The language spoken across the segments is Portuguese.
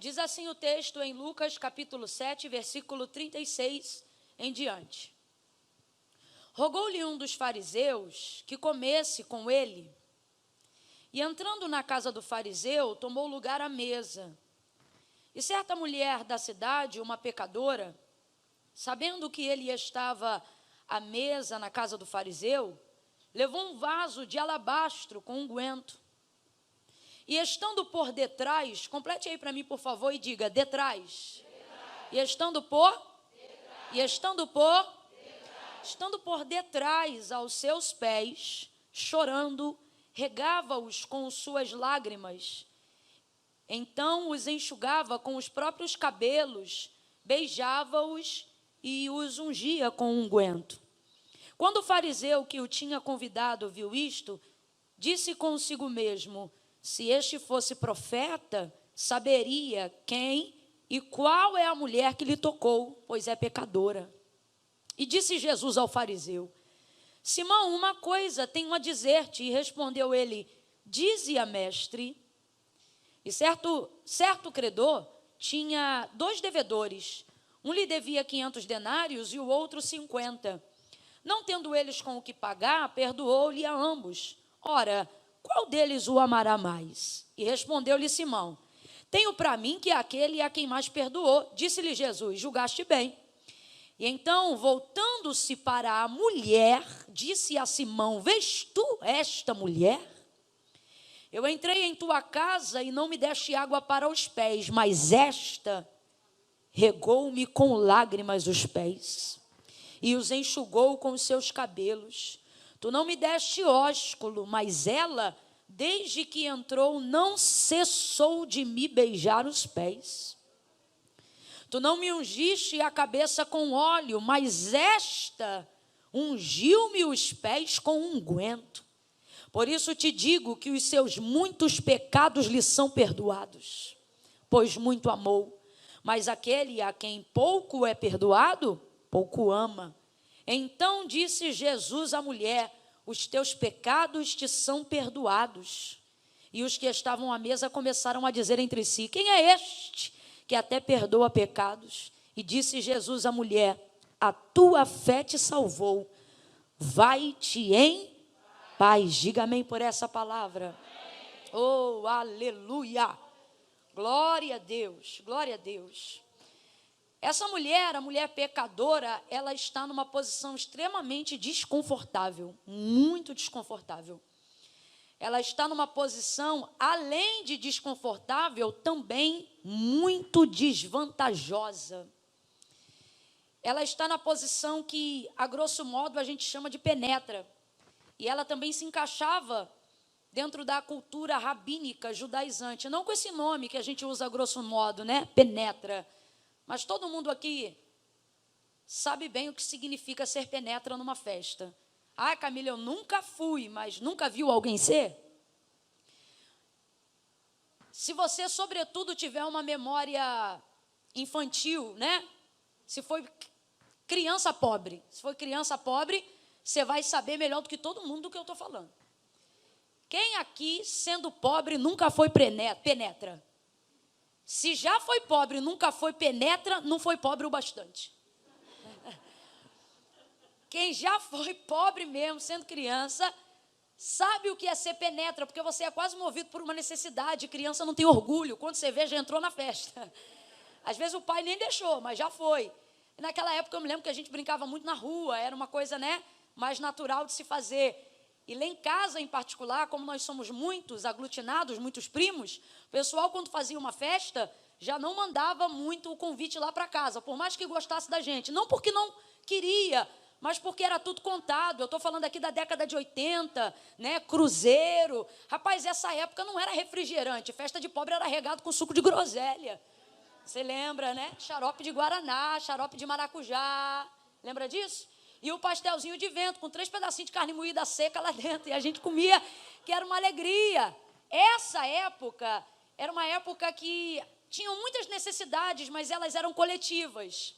Diz assim o texto em Lucas capítulo 7, versículo 36 em diante. Rogou-lhe um dos fariseus que comesse com ele, e entrando na casa do fariseu, tomou lugar à mesa. E certa mulher da cidade, uma pecadora, sabendo que ele estava à mesa na casa do fariseu, levou um vaso de alabastro com unguento. E estando por detrás, complete aí para mim, por favor, e diga, detrás. E estando por? Detrás. E estando por? Detrás. Estando por detrás aos seus pés, chorando, regava-os com suas lágrimas. Então os enxugava com os próprios cabelos, beijava-os e os ungia com unguento. Quando o fariseu que o tinha convidado viu isto, disse consigo mesmo: se este fosse profeta, saberia quem e qual é a mulher que lhe tocou, pois é pecadora. E disse Jesus ao fariseu: Simão, uma coisa tenho a dizer-te. E respondeu ele: dize-a, mestre. E certo credor tinha 2 devedores. Um lhe devia 500 denários e o outro 50. Não tendo eles com o que pagar, perdoou-lhe a ambos. Ora, qual deles o amará mais? E respondeu-lhe Simão: tenho para mim que aquele é a quem mais perdoou. Disse-lhe Jesus: julgaste bem. E então, voltando-se para a mulher, disse a Simão: vês tu esta mulher? Eu entrei em tua casa e não me deste água para os pés, mas esta regou-me com lágrimas os pés e os enxugou com os seus cabelos. Tu não me deste ósculo, mas ela, desde que entrou, não cessou de me beijar os pés. Tu não me ungiste a cabeça com óleo, mas esta ungiu-me os pés com unguento. Por isso te digo que os seus muitos pecados lhe são perdoados, pois muito amou. Mas aquele a quem pouco é perdoado, pouco ama. Então disse Jesus à mulher: os teus pecados te são perdoados. E os que estavam à mesa começaram a dizer entre si: quem é este que até perdoa pecados? E disse Jesus à mulher: a tua fé te salvou, vai-te em paz. Diga amém por essa palavra. Amém. Oh, aleluia, glória a Deus, glória a Deus. Essa mulher, a mulher pecadora, ela está numa posição extremamente desconfortável, muito desconfortável. Ela está numa posição, além de desconfortável, também muito desvantajosa. Ela está na posição que, a grosso modo, a gente chama de penetra. E ela também se encaixava dentro da cultura rabínica judaizante. Não com esse nome que a gente usa a grosso modo, né? Penetra. Mas todo mundo aqui sabe bem o que significa ser penetra numa festa. Ah, Camila, eu nunca fui, mas nunca viu alguém ser? Se você, sobretudo, tiver uma memória infantil, né? Se foi criança pobre, você vai saber melhor do que todo mundo do que eu estou falando. Quem aqui, sendo pobre, nunca foi penetra? Se já foi pobre e nunca foi penetra, não foi pobre o bastante. Quem já foi pobre mesmo, sendo criança, sabe o que é ser penetra, porque você é quase movido por uma necessidade. Criança não tem orgulho. Quando você vê, já entrou na festa. Às vezes o pai nem deixou, mas já foi. E naquela época eu me lembro que a gente brincava muito na rua, era uma coisa, né, mais natural de se fazer. E lá em casa, em particular, como nós somos muitos aglutinados, muitos primos, o pessoal, quando fazia uma festa, já não mandava muito o convite lá para casa, por mais que gostasse da gente. Não porque não queria, mas porque era tudo contado. Eu estou falando aqui da década de 80, né, cruzeiro. Rapaz, essa época não era refrigerante, festa de pobre era regado com suco de groselha. Você lembra, né? Xarope de guaraná, xarope de maracujá. Lembra disso? E o pastelzinho de vento, com 3 pedacinhos de carne moída seca lá dentro. E a gente comia, que era uma alegria. Essa época era uma época que tinham muitas necessidades, mas elas eram coletivas.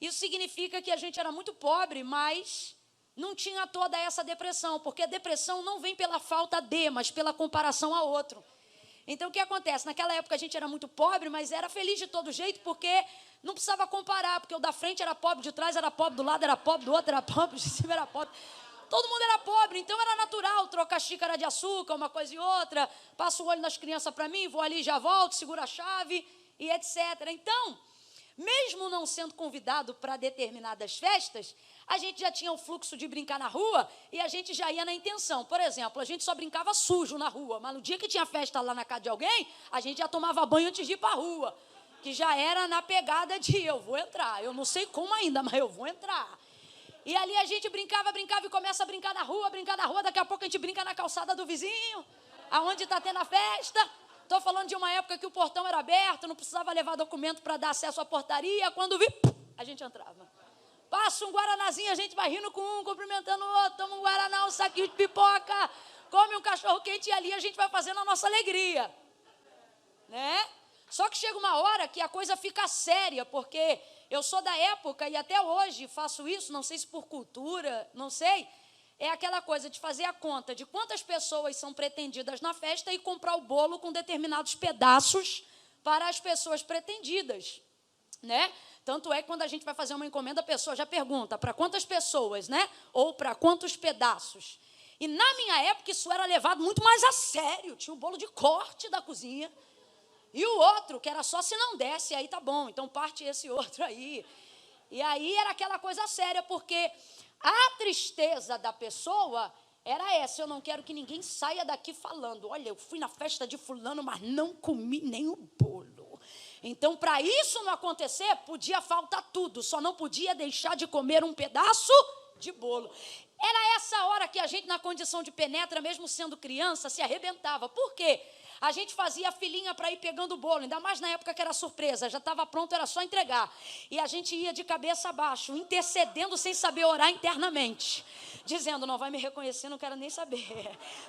Isso significa que a gente era muito pobre, mas não tinha toda essa depressão. Porque a depressão não vem pela falta de, mas pela comparação a outro. Então, o que acontece? Naquela época a gente era muito pobre, mas era feliz de todo jeito, porque não precisava comparar, porque o da frente era pobre, de trás era pobre, do lado era pobre, do outro era pobre, de cima era pobre. Todo mundo era pobre, então era natural trocar xícara de açúcar, uma coisa e outra, passo o olho nas crianças para mim, vou ali, já volto, seguro a chave e etc. Então, mesmo não sendo convidado para determinadas festas, a gente já tinha o fluxo de brincar na rua e a gente já ia na intenção. Por exemplo, a gente só brincava sujo na rua, mas no dia que tinha festa lá na casa de alguém, a gente já tomava banho antes de ir para a rua, que já era na pegada de eu vou entrar. Eu não sei como ainda, mas eu vou entrar. E ali a gente brincava e começa a brincar na rua, daqui a pouco a gente brinca na calçada do vizinho, aonde está tendo a festa. Estou falando de uma época que o portão era aberto, não precisava levar documento para dar acesso à portaria. Quando vi, a gente entrava. Passa um guaranazinho, a gente vai rindo com um, cumprimentando o outro, toma um guaraná, um saquinho de pipoca, come um cachorro quente e ali a gente vai fazendo a nossa alegria. Né? Só que chega uma hora que a coisa fica séria, porque eu sou da época e até hoje faço isso, não sei se por cultura, não sei. É aquela coisa de fazer a conta de quantas pessoas são pretendidas na festa e comprar o bolo com determinados pedaços para as pessoas pretendidas, né? Tanto é que quando a gente vai fazer uma encomenda, a pessoa já pergunta para quantas pessoas, né? Ou para quantos pedaços. E na minha época isso era levado muito mais a sério. Tinha o bolo de corte da cozinha e o outro, que era só se não desse, aí tá bom, então parte esse outro aí. E aí era aquela coisa séria, porque a tristeza da pessoa era essa: eu não quero que ninguém saia daqui falando, olha, eu fui na festa de fulano, mas não comi nem o bolo. Então, para isso não acontecer, podia faltar tudo, só não podia deixar de comer um pedaço de bolo. Era essa hora que a gente, na condição de penetra, mesmo sendo criança, se arrebentava. Por quê? A gente fazia a filinha para ir pegando o bolo, ainda mais na época que era surpresa, já estava pronto, era só entregar. E a gente ia de cabeça abaixo, intercedendo sem saber orar internamente, dizendo, não vai me reconhecer, não quero nem saber.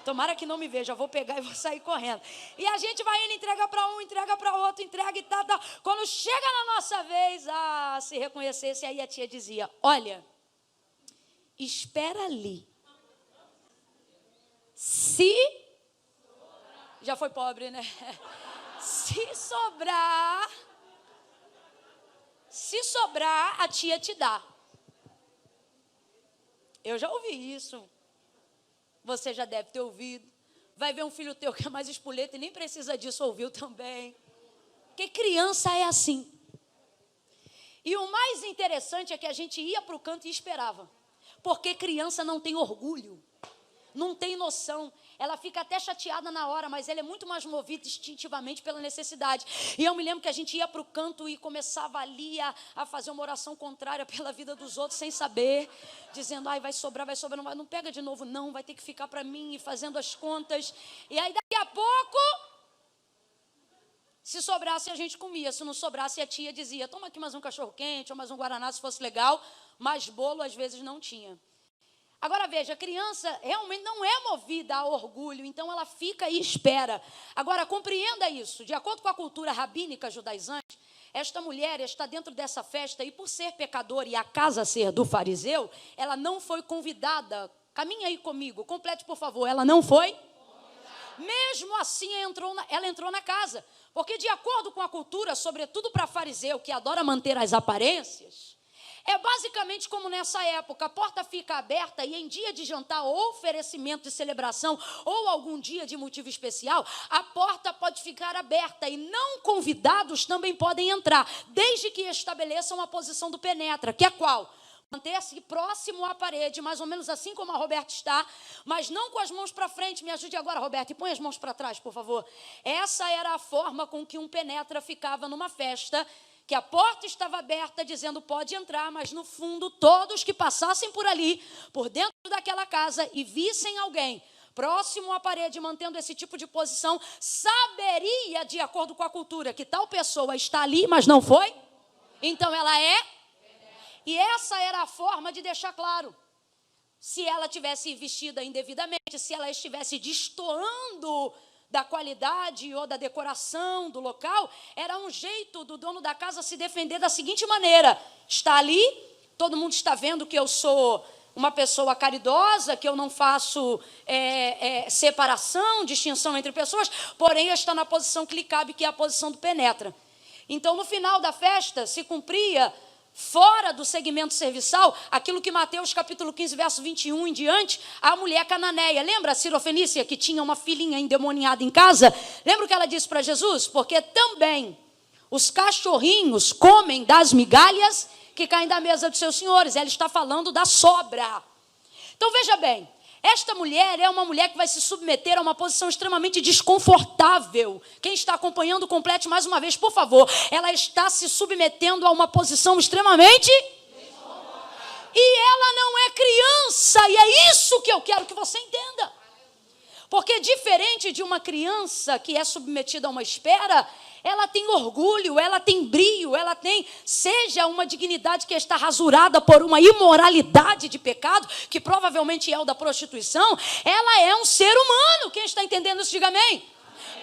Tomara que não me veja, vou pegar e vou sair correndo. E a gente vai indo, entrega para um, entrega para outro, entrega e tal. Quando chega na nossa vez, se reconhecesse, aí a tia dizia, olha, espera ali. Já foi pobre, né? Se sobrar, a tia te dá. Eu já ouvi isso. Você já deve ter ouvido. Vai ver um filho teu que é mais espoleta e nem precisa disso, ouviu também. Porque criança é assim. E o mais interessante é que a gente ia para o canto e esperava. Porque criança não tem orgulho. Não tem noção, ela fica até chateada na hora, mas ela é muito mais movida instintivamente pela necessidade. E eu me lembro que a gente ia para o canto e começava ali a fazer uma oração contrária pela vida dos outros, sem saber, dizendo, vai sobrar, não pega de novo, não, vai ter que ficar para mim, e fazendo as contas. E aí daqui a pouco, se sobrasse a gente comia, se não sobrasse a tia dizia, toma aqui mais um cachorro quente, ou mais um guaraná se fosse legal, mas bolo às vezes não tinha. Agora veja, a criança realmente não é movida a orgulho, então ela fica e espera. Agora compreenda isso, de acordo com a cultura rabínica judaizante, esta mulher está dentro dessa festa e por ser pecadora e a casa ser do fariseu, ela não foi convidada. Caminha aí comigo, complete por favor, ela não foi? Mesmo assim ela entrou na casa, porque de acordo com a cultura, sobretudo para fariseu que adora manter as aparências, é basicamente como nessa época, a porta fica aberta e em dia de jantar ou oferecimento de celebração ou algum dia de motivo especial, a porta pode ficar aberta e não convidados também podem entrar, desde que estabeleçam a posição do penetra, que é qual? Manter-se próximo à parede, mais ou menos assim como a Roberta está, mas não com as mãos para frente. Me ajude agora, Roberta, e põe as mãos para trás, por favor. Essa era a forma com que um penetra ficava numa festa, que a porta estava aberta, dizendo pode entrar, mas no fundo todos que passassem por ali, por dentro daquela casa e vissem alguém próximo à parede, mantendo esse tipo de posição, saberia, de acordo com a cultura, que tal pessoa está ali, mas não foi. Então ela é. E essa era a forma de deixar claro. Se ela tivesse vestida indevidamente, se ela estivesse destoando da qualidade ou da decoração do local, era um jeito do dono da casa se defender da seguinte maneira: está ali, todo mundo está vendo que eu sou uma pessoa caridosa, que eu não faço separação, distinção entre pessoas, porém eu estou na posição que lhe cabe, que é a posição do penetra. Então, no final da festa, se cumpria, fora do segmento serviçal, aquilo que Mateus capítulo 15, verso 21 em diante, a mulher cananeia, lembra a Sirofenícia, que tinha uma filhinha endemoniada em casa? Lembra o que ela disse para Jesus? Porque também os cachorrinhos comem das migalhas que caem da mesa dos seus senhores. Ela está falando da sobra. Então veja bem, esta mulher é uma mulher que vai se submeter a uma posição extremamente desconfortável. Quem está acompanhando, complete mais uma vez, por favor. Ela está se submetendo a uma posição extremamente desconfortável. E ela não é criança, e é isso que eu quero que você entenda. Porque diferente de uma criança que é submetida a uma espera, ela tem orgulho, ela tem brio, ela tem, seja uma dignidade que está rasurada por uma imoralidade de pecado, que provavelmente é o da prostituição, ela é um ser humano. Quem está entendendo isso, diga amém.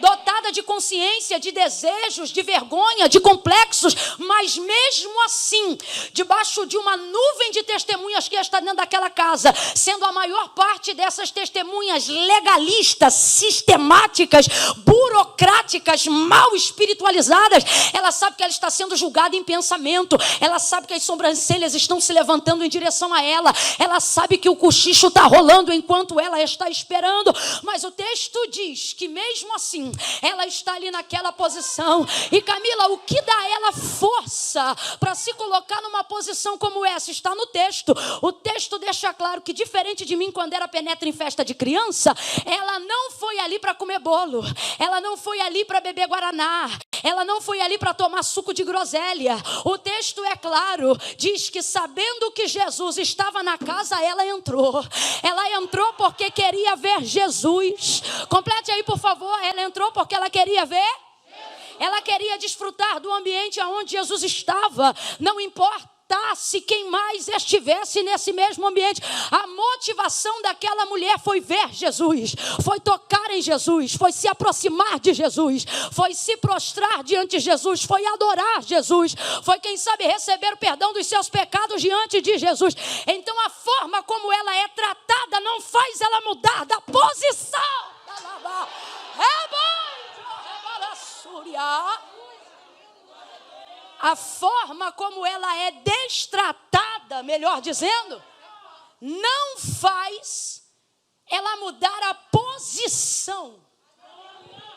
Dotada de consciência, de desejos, de vergonha, de complexos, mas mesmo assim, debaixo de uma nuvem de testemunhas que está dentro daquela casa, sendo a maior parte dessas testemunhas legalistas, sistemáticas, burocráticas, mal espiritualizadas, ela sabe que ela está sendo julgada em pensamento, ela sabe que as sobrancelhas estão se levantando em direção a ela, ela sabe que o cochicho está rolando enquanto ela está esperando, mas o texto diz que mesmo assim, ela está ali naquela posição. E Camila, o que dá a ela força para se colocar numa posição como essa? Está no texto. O texto deixa claro que, diferente de mim, quando era penetra em festa de criança, ela não foi ali para comer bolo, ela não foi ali para beber guaraná, ela não foi ali para tomar suco de groselha. O texto é claro, diz que sabendo que Jesus estava na casa, ela entrou. Ela entrou porque queria ver Jesus. Complete aí, por favor. Ela entrou porque ela queria ver. Ela queria desfrutar do ambiente onde Jesus estava. Não importasse quem mais estivesse nesse mesmo ambiente. A motivação daquela mulher foi ver Jesus, foi tocar em Jesus, foi se aproximar de Jesus, foi se prostrar diante de Jesus, foi adorar Jesus, foi, quem sabe, receber o perdão dos seus pecados diante de Jesus. Então a forma como ela é tratada não faz ela mudar da posição. A forma como ela é destratada, melhor dizendo, não faz ela mudar a posição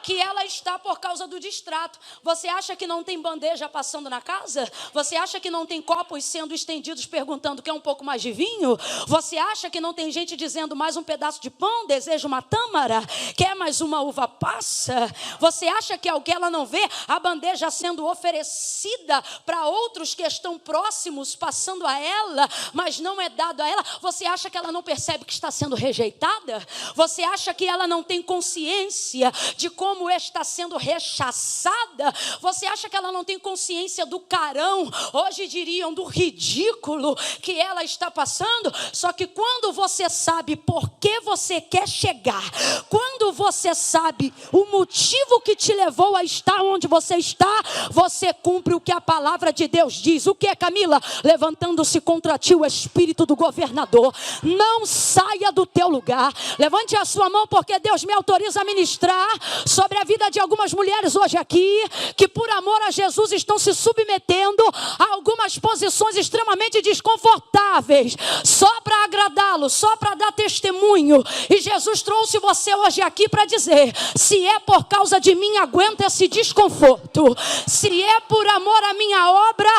que ela está por causa do distrato. Você acha que não tem bandeja passando na casa? Você acha que não tem copos sendo estendidos perguntando: quer um pouco mais de vinho? Você acha que não tem gente dizendo: mais um pedaço de pão? Deseja uma tâmara? Quer mais uma uva passa? Você acha que ela não vê a bandeja sendo oferecida para outros que estão próximos, passando a ela, mas não é dado a ela? Você acha que ela não percebe que está sendo rejeitada? Você acha que ela não tem consciência de como está sendo rechaçada? Você acha que ela não tem consciência do carão, hoje diriam do ridículo que ela está passando? Só que quando você sabe por que você quer chegar, quando você sabe o motivo que te levou a estar onde você está, você cumpre o que a palavra de Deus diz. O que é, Camila? Levantando-se contra ti o espírito do governador. Não saia do teu lugar. Levante a sua mão, porque Deus me autoriza a ministrar sobre a vida de algumas mulheres hoje aqui, que por amor a Jesus estão se submetendo a algumas posições extremamente desconfortáveis, só para agradá-lo, só para dar testemunho. E Jesus trouxe você hoje aqui para dizer: se é por causa de mim, aguenta esse desconforto. Se é por amor à minha obra,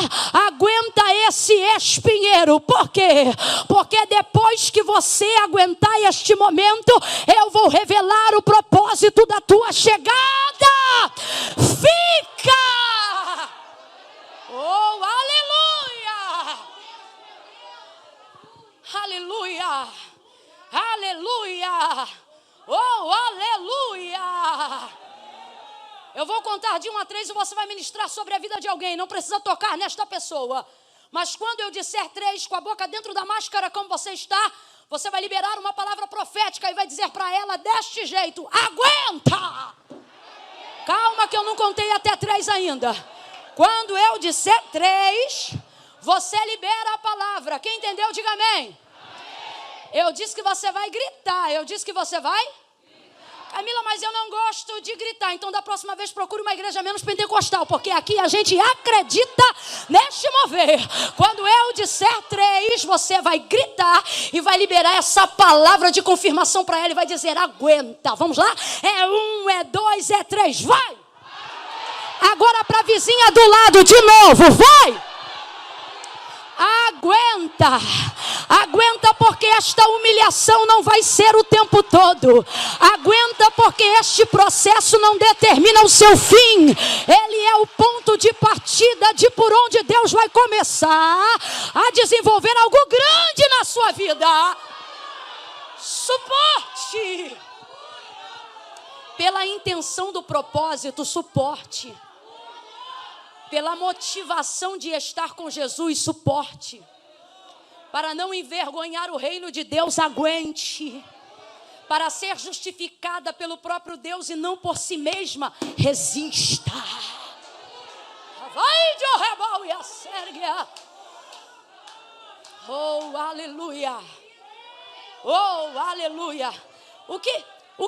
aguenta esse espinheiro. Por quê? Porque depois que você aguentar este momento, eu vou revelar o propósito da tua chegada. Fica! Oh, aleluia! Aleluia! Aleluia! Oh, aleluia! Eu vou contar de 1 a 3 e você vai ministrar sobre a vida de alguém. Não precisa tocar nesta pessoa. Mas quando eu disser 3, com a boca dentro da máscara como você está, você vai liberar uma palavra profética e vai dizer para ela deste jeito: aguenta! Calma que eu não contei até 3 ainda. Quando eu disser 3, você libera a palavra. Quem entendeu, diga amém. Eu disse que você vai gritar. Eu disse que você vai? Camila, mas eu não gosto de gritar. Então, da próxima vez, procure uma igreja menos pentecostal. Porque aqui a gente acredita neste mover. Quando eu disser 3, você vai gritar e vai liberar essa palavra de confirmação para ela e vai dizer, aguenta. Vamos lá? É 1, é 2, é 3. Vai! Agora para a vizinha do lado de novo. Vai! Aguenta, aguenta porque esta humilhação não vai ser o tempo todo. Aguenta porque este processo não determina o seu fim. Ele é o ponto de partida de por onde Deus vai começar a desenvolver algo grande na sua vida. Suporte. Pela intenção do propósito, suporte. Pela motivação de estar com Jesus, suporte. Para não envergonhar o reino de Deus, aguente. Para ser justificada pelo próprio Deus e não por si mesma, resista. Vai de arrebal e a sérgia. Oh, aleluia. Oh, aleluia. O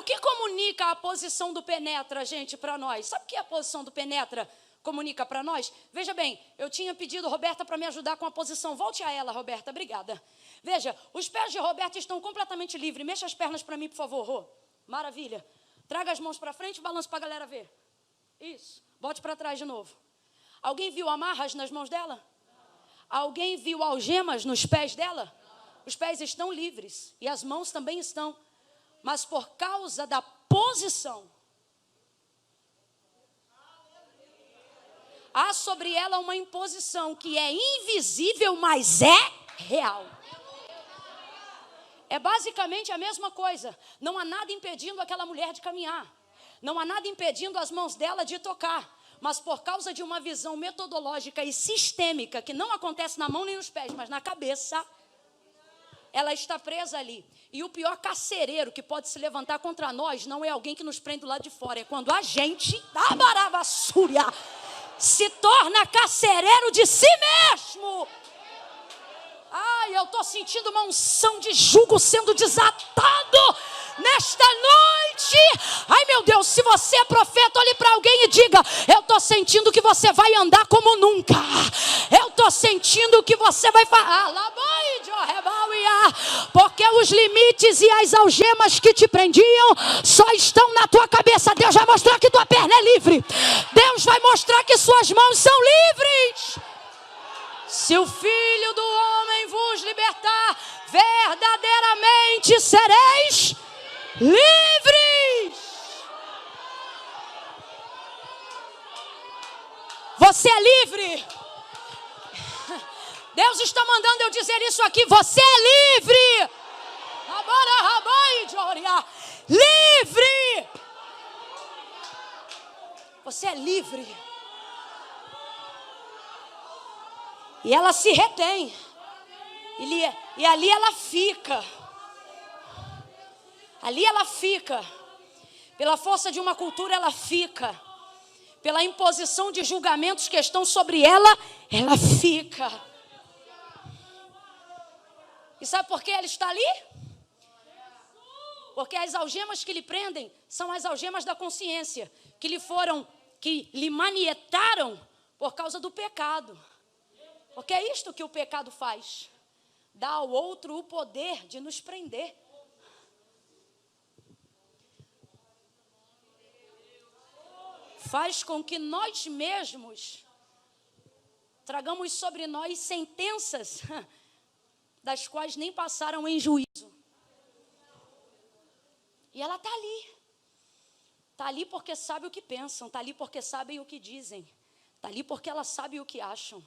que comunica a posição do penetra, gente, para nós? Sabe o que é a posição do penetra? Comunica para nós. Veja bem, eu tinha pedido Roberta para me ajudar com a posição. Volte a ela, Roberta, obrigada. Veja, os pés de Roberta estão completamente livres. Mexa as pernas para mim, por favor, Rô. Maravilha. Traga as mãos para frente e balance para a galera ver. Isso. Bote para trás de novo. Alguém viu amarras nas mãos dela? Alguém viu algemas nos pés dela? Os pés estão livres e as mãos também estão. Mas por causa da posição, há sobre ela uma imposição que é invisível, mas é real. É basicamente a mesma coisa. Não há nada impedindo aquela mulher de caminhar. Não há nada impedindo as mãos dela de tocar. Mas por causa de uma visão metodológica e sistêmica, que não acontece na mão nem nos pés, mas na cabeça, ela está presa ali. E o pior carcereiro que pode se levantar contra nós não é alguém que nos prende do lado de fora. É quando a gente, da baravassúria, se torna carcereiro de si mesmo. Ai, eu estou sentindo uma unção de jugo sendo desatado nesta noite. Ai, meu Deus, se você é profeta, olhe para alguém e diga, eu estou sentindo que você vai andar como nunca. Eu estou sentindo que você vai falar, porque os limites e as algemas que te prendiam só estão na tua cabeça. Deus vai mostrar que tua perna é livre. Deus vai mostrar que suas mãos são livres. Se o Filho do Homem vos libertar, verdadeiramente sereis livres. Você é livre. Deus está mandando eu dizer isso aqui. Você é livre. Livre. Você é livre. E ela se retém. E ali ela fica. Ali ela fica. Pela força de uma cultura ela fica. Pela imposição de julgamentos que estão sobre ela, ela fica. E sabe por que ela está ali? Porque as algemas que lhe prendem são as algemas da consciência, que lhe manietaram por causa do pecado. Porque é isto que o pecado faz. Dá ao outro o poder de nos prender. Faz com que nós mesmos tragamos sobre nós sentenças das quais nem passaram em juízo. E ela está ali. Está ali porque sabe o que pensam. Está ali porque sabem o que dizem. Está ali porque ela sabe o que acham.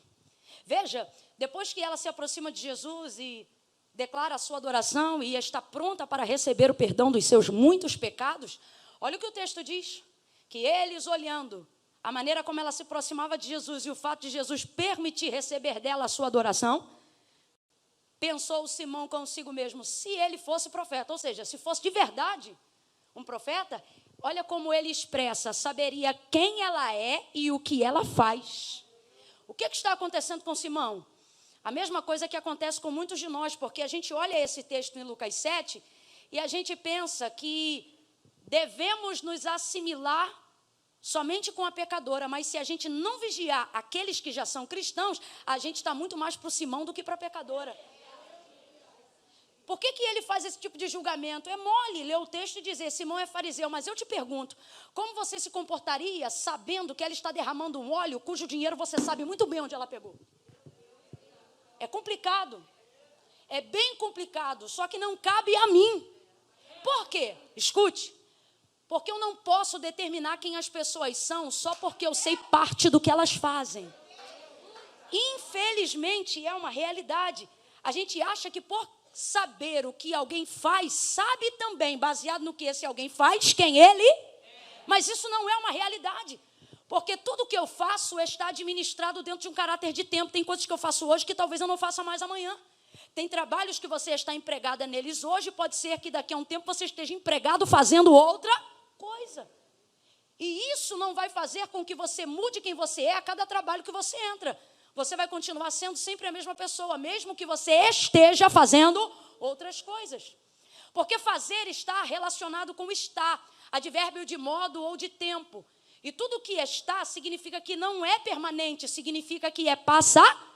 Veja, depois que ela se aproxima de Jesus e declara a sua adoração e está pronta para receber o perdão dos seus muitos pecados, olha o que o texto diz. Que eles, olhando a maneira como ela se aproximava de Jesus e o fato de Jesus permitir receber dela a sua adoração, pensou Simão consigo mesmo, se ele fosse profeta, ou seja, se fosse de verdade um profeta, olha como ele expressa, saberia quem ela é e o que ela faz. O que está acontecendo com Simão? A mesma coisa que acontece com muitos de nós, porque a gente olha esse texto em Lucas 7 e a gente pensa que devemos nos assimilar somente com a pecadora, mas se a gente não vigiar aqueles que já são cristãos, a gente está muito mais para o Simão do que para a pecadora. Por que ele faz esse tipo de julgamento? É mole ler o texto e dizer, Simão é fariseu, mas eu te pergunto, como você se comportaria sabendo que ela está derramando um óleo cujo dinheiro você sabe muito bem onde ela pegou? É complicado, é bem complicado, só que não cabe a mim. Por quê? Escute, porque eu não posso determinar quem as pessoas são só porque eu sei parte do que elas fazem. Infelizmente, é uma realidade. A gente acha que por saber o que alguém faz, sabe também, baseado no que esse alguém faz, quem ele, mas isso não é uma realidade, porque tudo que eu faço está administrado dentro de um caráter de tempo. Tem coisas que eu faço hoje que talvez eu não faça mais amanhã. Tem trabalhos que você está empregada neles hoje, pode ser que daqui a um tempo você esteja empregado fazendo outra coisa. E isso não vai fazer com que você mude quem você é a cada trabalho que você entra. Você vai continuar sendo sempre a mesma pessoa, mesmo que você esteja fazendo outras coisas. Porque fazer está relacionado com estar, advérbio de modo ou de tempo. E tudo que está significa que não é permanente, significa que é passageiro.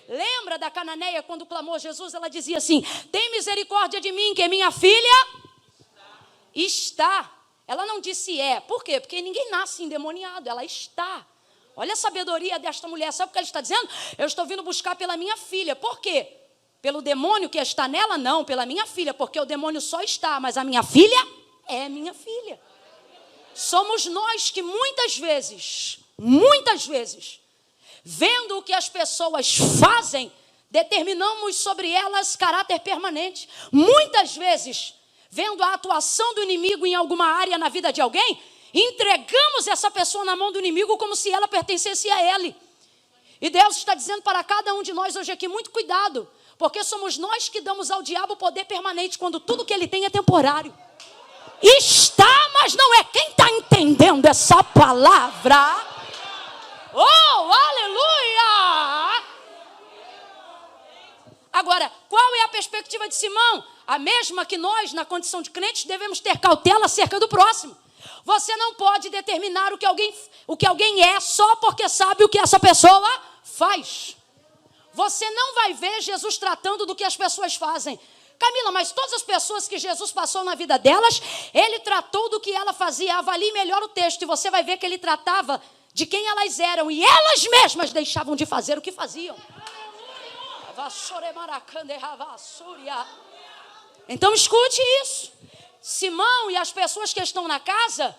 Lembra da cananeia quando clamou Jesus? Ela dizia assim, tem misericórdia de mim, que minha filha está. Ela não disse é. Por quê? Porque ninguém nasce endemoniado, ela está. Olha a sabedoria desta mulher. Sabe o que ela está dizendo? Eu estou vindo buscar pela minha filha. Por quê? Pelo demônio que está nela? Não, pela minha filha. Porque o demônio só está, mas a minha filha é minha filha. Somos nós que muitas vezes, vendo o que as pessoas fazem, determinamos sobre elas caráter permanente. Muitas vezes, vendo a atuação do inimigo em alguma área na vida de alguém, entregamos essa pessoa na mão do inimigo como se ela pertencesse a ele. E Deus está dizendo para cada um de nós hoje aqui, muito cuidado, porque somos nós que damos ao diabo poder permanente, quando tudo que ele tem é temporário. Está, mas não é. Quem está entendendo essa palavra? Oh, aleluia! Agora, qual é a perspectiva de Simão? A mesma que nós, na condição de crentes, devemos ter cautela acerca do próximo. Você não pode determinar o que alguém é só porque sabe o que essa pessoa faz. Você não vai ver Jesus tratando do que as pessoas fazem. Camila, mas todas as pessoas que Jesus passou na vida delas, ele tratou do que ela fazia. Avalie melhor o texto e você vai ver que ele tratava de quem elas eram. E elas mesmas deixavam de fazer o que faziam. Então escute isso. Simão e as pessoas que estão na casa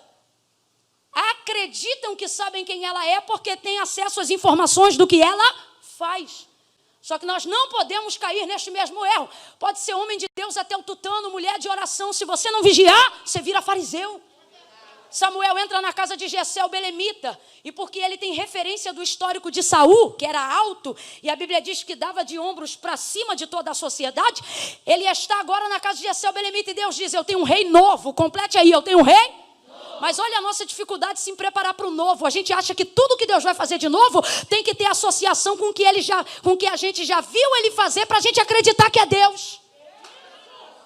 acreditam que sabem quem ela é porque têm acesso às informações do que ela faz. Só que nós não podemos cair neste mesmo erro. Pode ser homem de Deus até o tutano, mulher de oração. Se você não vigiar, você vira fariseu. Samuel entra na casa de Jessé, o belemita, e porque ele tem referência do histórico de Saul, que era alto, e a Bíblia diz que dava de ombros para cima de toda a sociedade, ele está agora na casa de Jessé, o belemita, e Deus diz, eu tenho um rei novo, complete aí, eu tenho um rei novo. Mas olha a nossa dificuldade de se preparar para o novo. A gente acha que tudo que Deus vai fazer de novo tem que ter associação com o que a gente já viu ele fazer para a gente acreditar que é Deus.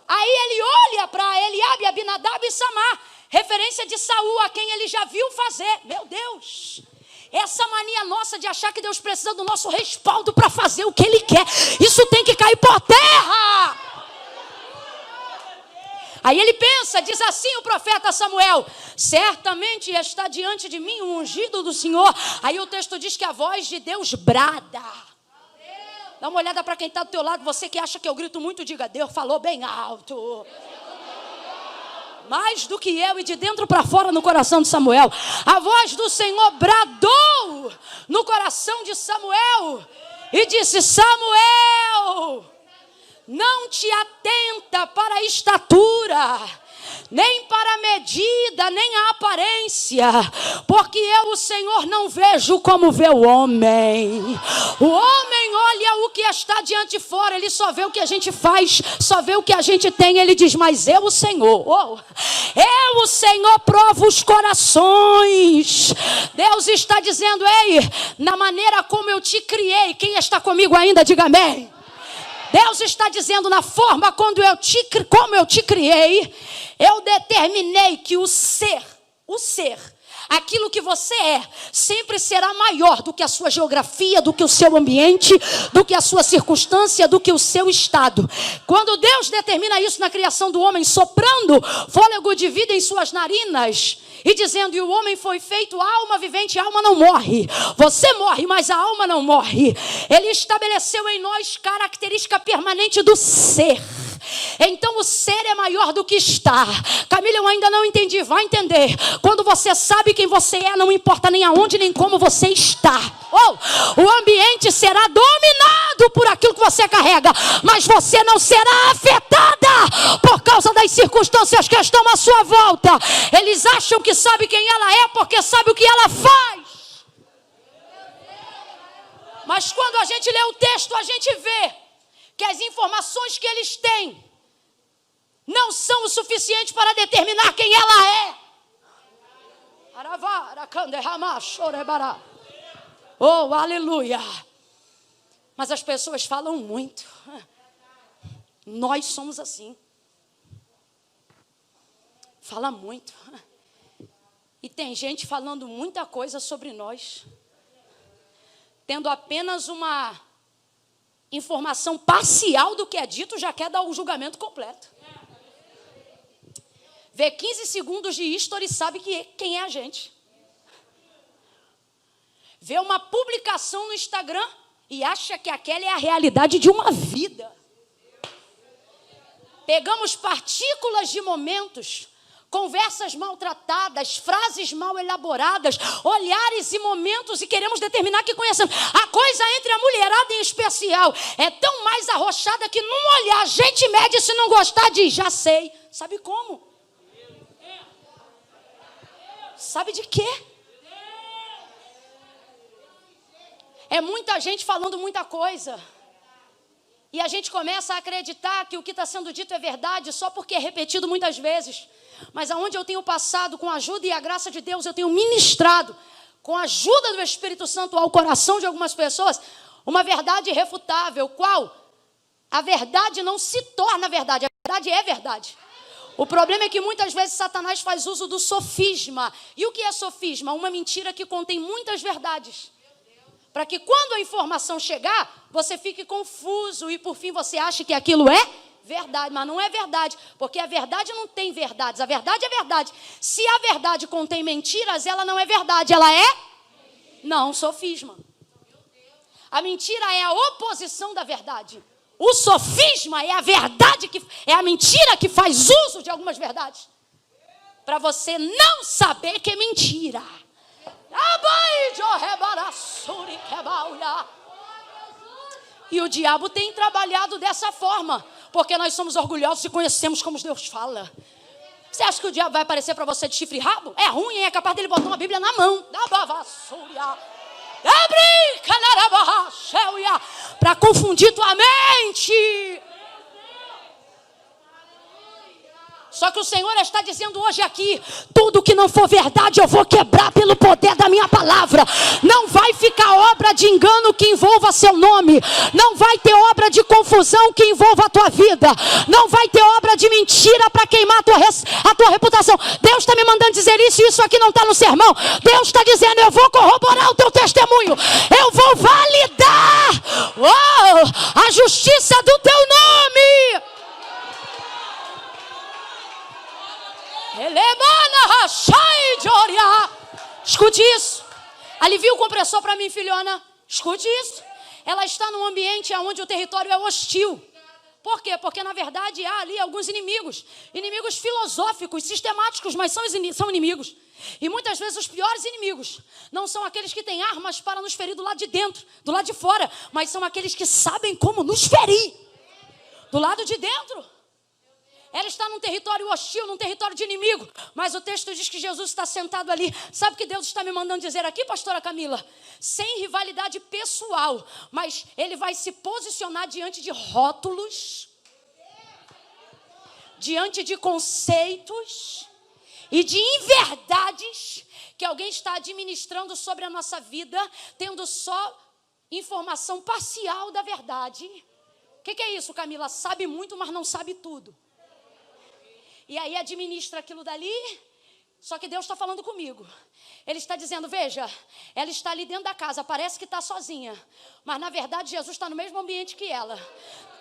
Aí ele olha para Eliabe, Abinadab e Samar, referência de Saul, a quem ele já viu fazer. Meu Deus, essa mania nossa de achar que Deus precisa do nosso respaldo para fazer o que ele quer, isso tem que cair por terra. Aí ele pensa, diz assim o profeta Samuel, certamente está diante de mim o ungido do Senhor. Aí o texto diz que a voz de Deus brada. Dá uma olhada para quem está do teu lado, você que acha que eu grito muito, diga, Deus falou bem alto. Mais do que eu, e de dentro para fora no coração de Samuel. A voz do Senhor bradou no coração de Samuel e disse, Samuel, não te atenta para a estatura, nem para a medida, nem a aparência, porque eu, o Senhor, não vejo como vê o homem. O homem olha o que está diante de fora, ele só vê o que a gente faz, só vê o que a gente tem. Ele diz, mas eu, o Senhor, eu, o Senhor, provo os corações. Deus está dizendo, ei, na maneira como eu te criei, quem está comigo ainda, diga amém. Deus está dizendo, na forma como eu te criei, eu determinei que o ser, aquilo que você é, sempre será maior do que a sua geografia, do que o seu ambiente, do que a sua circunstância, do que o seu estado. Quando Deus determina isso na criação do homem, soprando fôlego de vida em suas narinas, e dizendo, e o homem foi feito alma vivente, a alma não morre. Você morre, mas a alma não morre. Ele estabeleceu em nós característica permanente do ser. Então o ser é maior do que está. Camila, eu ainda não entendi. Vai entender. Quando você sabe quem você é, não importa nem aonde, nem como você está. O ambiente será dominado por aquilo que você carrega, mas você não será afetada por causa das circunstâncias que estão à sua volta. Eles acham que sabe quem ela é porque sabe o que ela faz. Mas quando a gente lê o texto, a gente vê que as informações que eles têm não são o suficiente para determinar quem ela é. Oh, aleluia. Mas as pessoas falam muito. Nós somos assim. Fala muito. E tem gente falando muita coisa sobre nós, tendo apenas uma informação parcial do que é dito, já quer dar o julgamento completo. Vê 15 segundos de history e sabe quem é a gente. Vê uma publicação no Instagram e acha que aquela é a realidade de uma vida. Pegamos partículas de momentos, conversas maltratadas, frases mal elaboradas, olhares e momentos e queremos determinar que conhecemos. A coisa entre a mulherada em especial é tão mais arrochada que num olhar a gente mede, se não gostar diz, já sei. Sabe como? Sabe de quê? É muita gente falando muita coisa. E a gente começa a acreditar que o que está sendo dito é verdade só porque é repetido muitas vezes. Mas aonde eu tenho passado, com a ajuda e a graça de Deus, eu tenho ministrado, com a ajuda do Espírito Santo ao coração de algumas pessoas, uma verdade irrefutável, qual a verdade não se torna verdade, a verdade é verdade. O problema é que muitas vezes Satanás faz uso do sofisma. E o que é sofisma? Uma mentira que contém muitas verdades. Para que quando a informação chegar, você fique confuso e por fim você acha que aquilo é verdade, mas não é verdade, porque a verdade não tem verdades, a verdade é verdade. Se a verdade contém mentiras, ela não é verdade, ela é? Não, sofisma. A mentira é a oposição da verdade. O sofisma é a verdade, é a mentira que faz uso de algumas verdades. Para você não saber que é mentira. E o diabo tem trabalhado dessa forma, porque nós somos orgulhosos e conhecemos como Deus fala. Você acha que o diabo vai aparecer para você de chifre e rabo? É ruim, é capaz dele botar uma Bíblia na mão. Para confundir tua mente. Só que o Senhor está dizendo hoje aqui, tudo que não for verdade eu vou quebrar pelo poder da minha palavra. Não vai ficar obra de engano que envolva seu nome. Não vai ter obra de confusão que envolva a tua vida. Não vai ter obra de mentira para queimar a tua reputação. Deus está me mandando dizer isso e isso aqui não está no sermão. Deus está dizendo, eu vou corroborar o teu testemunho. Eu vou validar a justiça do teu nome. Escute isso. Alivia o compressor para mim, filhona. Escute isso. Ela está num ambiente onde o território é hostil. Por quê? Porque na verdade há ali alguns inimigos. Inimigos filosóficos, sistemáticos, mas são inimigos. E muitas vezes os piores inimigos não são aqueles que têm armas para nos ferir do lado de dentro, do lado de fora, mas são aqueles que sabem como nos ferir do lado de dentro. Ela está num território hostil, num território de inimigo. Mas o texto diz que Jesus está sentado ali. Sabe o que Deus está me mandando dizer aqui, pastora Camila? Sem rivalidade pessoal. Mas Ele vai se posicionar diante de rótulos, diante de conceitos e de inverdades que alguém está administrando sobre a nossa vida, tendo só informação parcial da verdade. O que é isso, Camila? Sabe muito, mas não sabe tudo. E aí administra aquilo dali, só que Deus está falando comigo. Ele está dizendo, veja, ela está ali dentro da casa, parece que está sozinha. Mas na verdade Jesus está no mesmo ambiente que ela.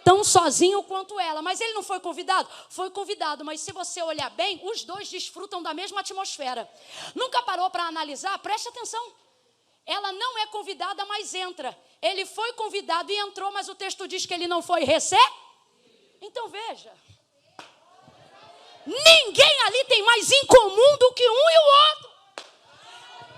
Tão sozinho quanto ela. Mas ele não foi convidado? Foi convidado, mas se você olhar bem, os dois desfrutam da mesma atmosfera. Nunca parou para analisar? Preste atenção. Ela não é convidada, mas entra. Ele foi convidado e entrou, mas o texto diz que ele não foi recebido. Então veja. Ninguém ali tem mais em comum do que um e o outro.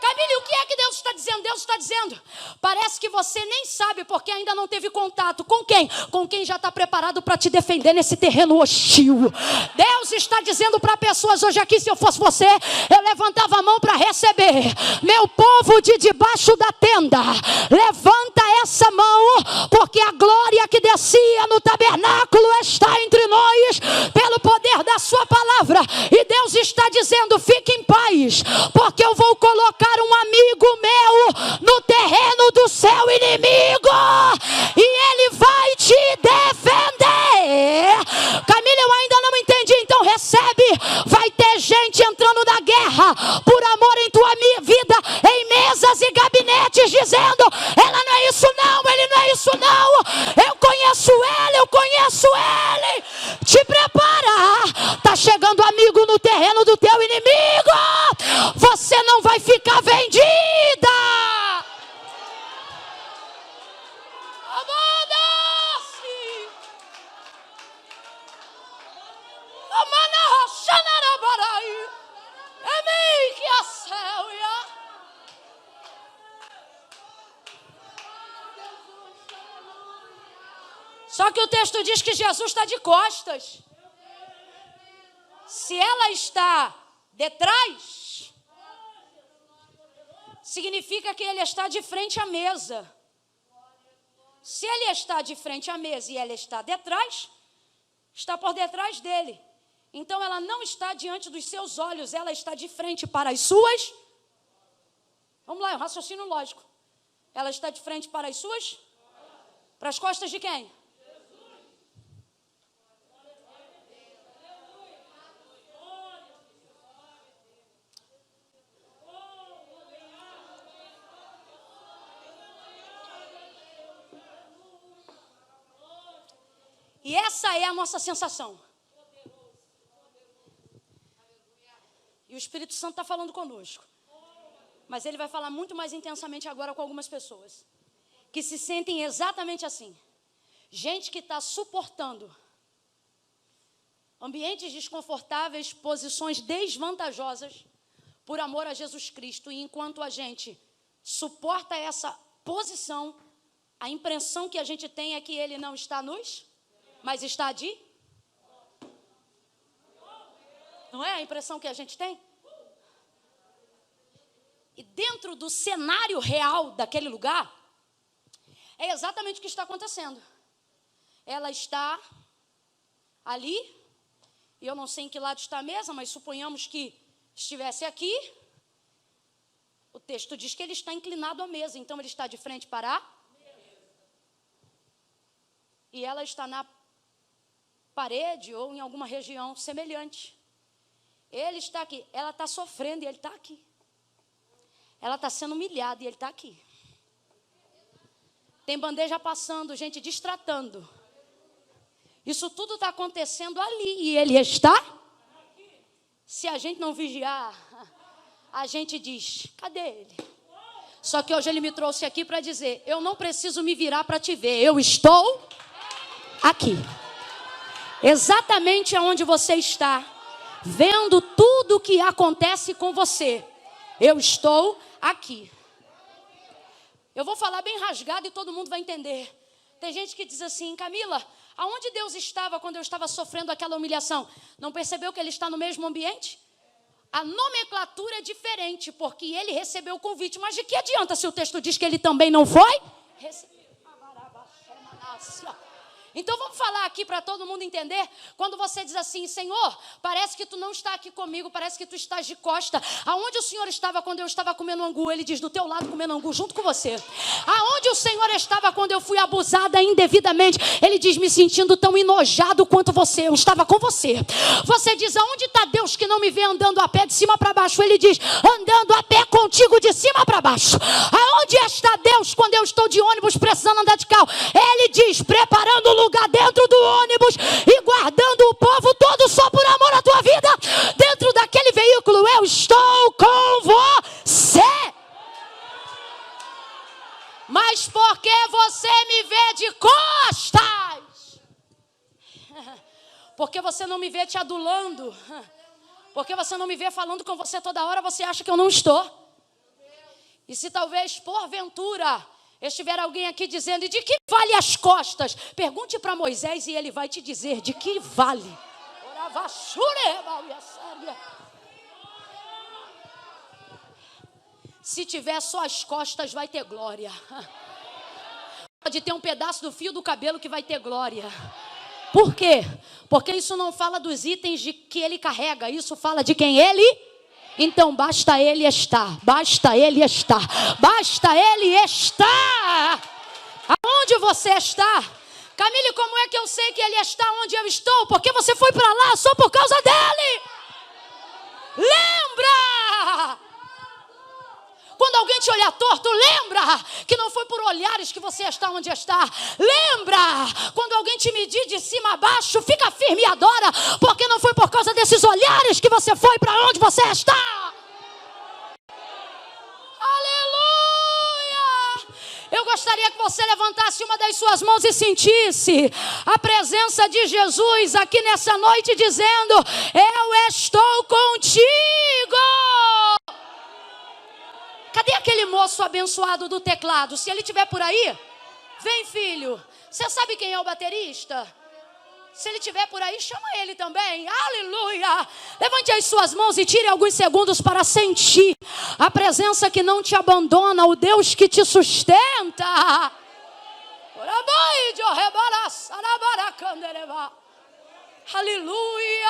Camila, o que é que Deus está dizendo? Deus está dizendo, parece que você nem sabe porque ainda não teve contato. Com quem? Com quem já está preparado para te defender nesse terreno hostil. Deus está dizendo para pessoas hoje aqui, se eu fosse você, eu levantava a mão para receber. Meu povo de debaixo da tenda, levanta essa mão, porque a glória que descia no tabernáculo está entre nós, pelo poder da sua palavra. E Deus está dizendo, fique em paz, porque eu vou colocar um amigo meu no terreno do seu inimigo e ele vai te defender. Camila, eu ainda não entendi, então recebe. Vai ter gente entrando na guerra por amor em tua vida, em mesas e gabinetes, dizendo, ela não é isso não, ele não é isso não, eu conheço ele. Te prepara, tá chegando amigo no terreno do teu inimigo, você não vai ficar vendida. Só que o texto diz que Jesus está de costas. Se ela está detrás, significa que ele está de frente à mesa. Se ele está de frente à mesa e ela está detrás, está por detrás dele. Então ela não está diante dos seus olhos, ela está de frente para as suas. Vamos lá, é um raciocínio lógico. Ela está de frente para as suas? Para as costas de quem? E essa é a nossa sensação. E o Espírito Santo está falando conosco. Mas ele vai falar muito mais intensamente agora com algumas pessoas que se sentem exatamente assim. Gente que está suportando ambientes desconfortáveis, posições desvantajosas por amor a Jesus Cristo. E enquanto a gente suporta essa posição, a impressão que a gente tem é que ele não está mas está de? Não é a impressão que a gente tem? E dentro do cenário real daquele lugar, é exatamente o que está acontecendo. Ela está ali, e eu não sei em que lado está a mesa, mas suponhamos que estivesse aqui. O texto diz que ele está inclinado à mesa, então ele está de frente para a mesa. E ela está na parede ou em alguma região semelhante. Ele está aqui, ela está sofrendo e ele está aqui. Ela está sendo humilhada e ele está aqui. Tem bandeja passando, gente destratando. Isso tudo está acontecendo ali e ele está. Se a gente não vigiar, a gente diz, cadê ele? Só que hoje ele me trouxe aqui para dizer, eu não preciso me virar para te ver, eu estou aqui. Exatamente aonde você está, vendo tudo o que acontece com você. Eu estou aqui. Eu vou falar bem rasgado e todo mundo vai entender. Tem gente que diz assim, Camila, Aonde Deus estava quando eu estava sofrendo aquela humilhação? Não percebeu que Ele está no mesmo ambiente? A nomenclatura é diferente, porque Ele recebeu o convite. Mas de que adianta se o texto diz que Ele também não foi? Então vamos falar aqui para todo mundo entender. Quando você diz assim: Senhor, parece que tu não está aqui comigo, parece que tu estás de costa. Aonde o Senhor estava quando eu estava comendo angu? Ele diz: do teu lado comendo angu junto com você. Aonde o Senhor estava quando eu fui abusada indevidamente? Ele diz: me sentindo tão enojado quanto você, eu estava com você. Você diz: aonde está Deus que não me vê andando a pé de cima para baixo? Ele diz: andando a pé contigo de cima para baixo. Aonde está Deus quando eu estou de ônibus precisando andar de carro? Ele diz: preparando o lugar dentro do ônibus e guardando o povo todo só por amor à tua vida. Dentro daquele veículo eu estou com você. Mas porque você me vê de costas? Porque você não me vê te adulando? Porque você não me vê falando com você toda hora? Você acha que eu não estou? E se talvez porventura estiver alguém aqui dizendo: e de que vale as costas? Pergunte para Moisés e ele vai te dizer de que vale. Se tiver só as costas, vai ter glória. Pode ter um pedaço do fio do cabelo que vai ter glória. Por quê? Porque isso não fala dos itens de que ele carrega, isso fala de quem ele... Então basta Ele estar, basta Ele estar, basta Ele estar. Aonde você está? Camille, como é que eu sei que Ele está onde eu estou? Porque você foi para lá só por causa dEle. Lembra? Quando alguém te olhar torto, lembra que não foi por olhares que você está onde está. Lembra? Quando alguém te medir de cima a baixo, fica firme e adora, porque não foi por causa desses olhares que você foi para onde você está. Aleluia! Eu gostaria que você levantasse uma das suas mãos e sentisse a presença de Jesus aqui nessa noite, dizendo: eu estou contigo. Cadê aquele moço abençoado do teclado? Se ele estiver por aí, vem, filho. Você sabe quem é o baterista? Se ele estiver por aí, chama ele também. Aleluia! Levante as suas mãos e tire alguns segundos para sentir a presença que não te abandona, o Deus que te sustenta. Aleluia!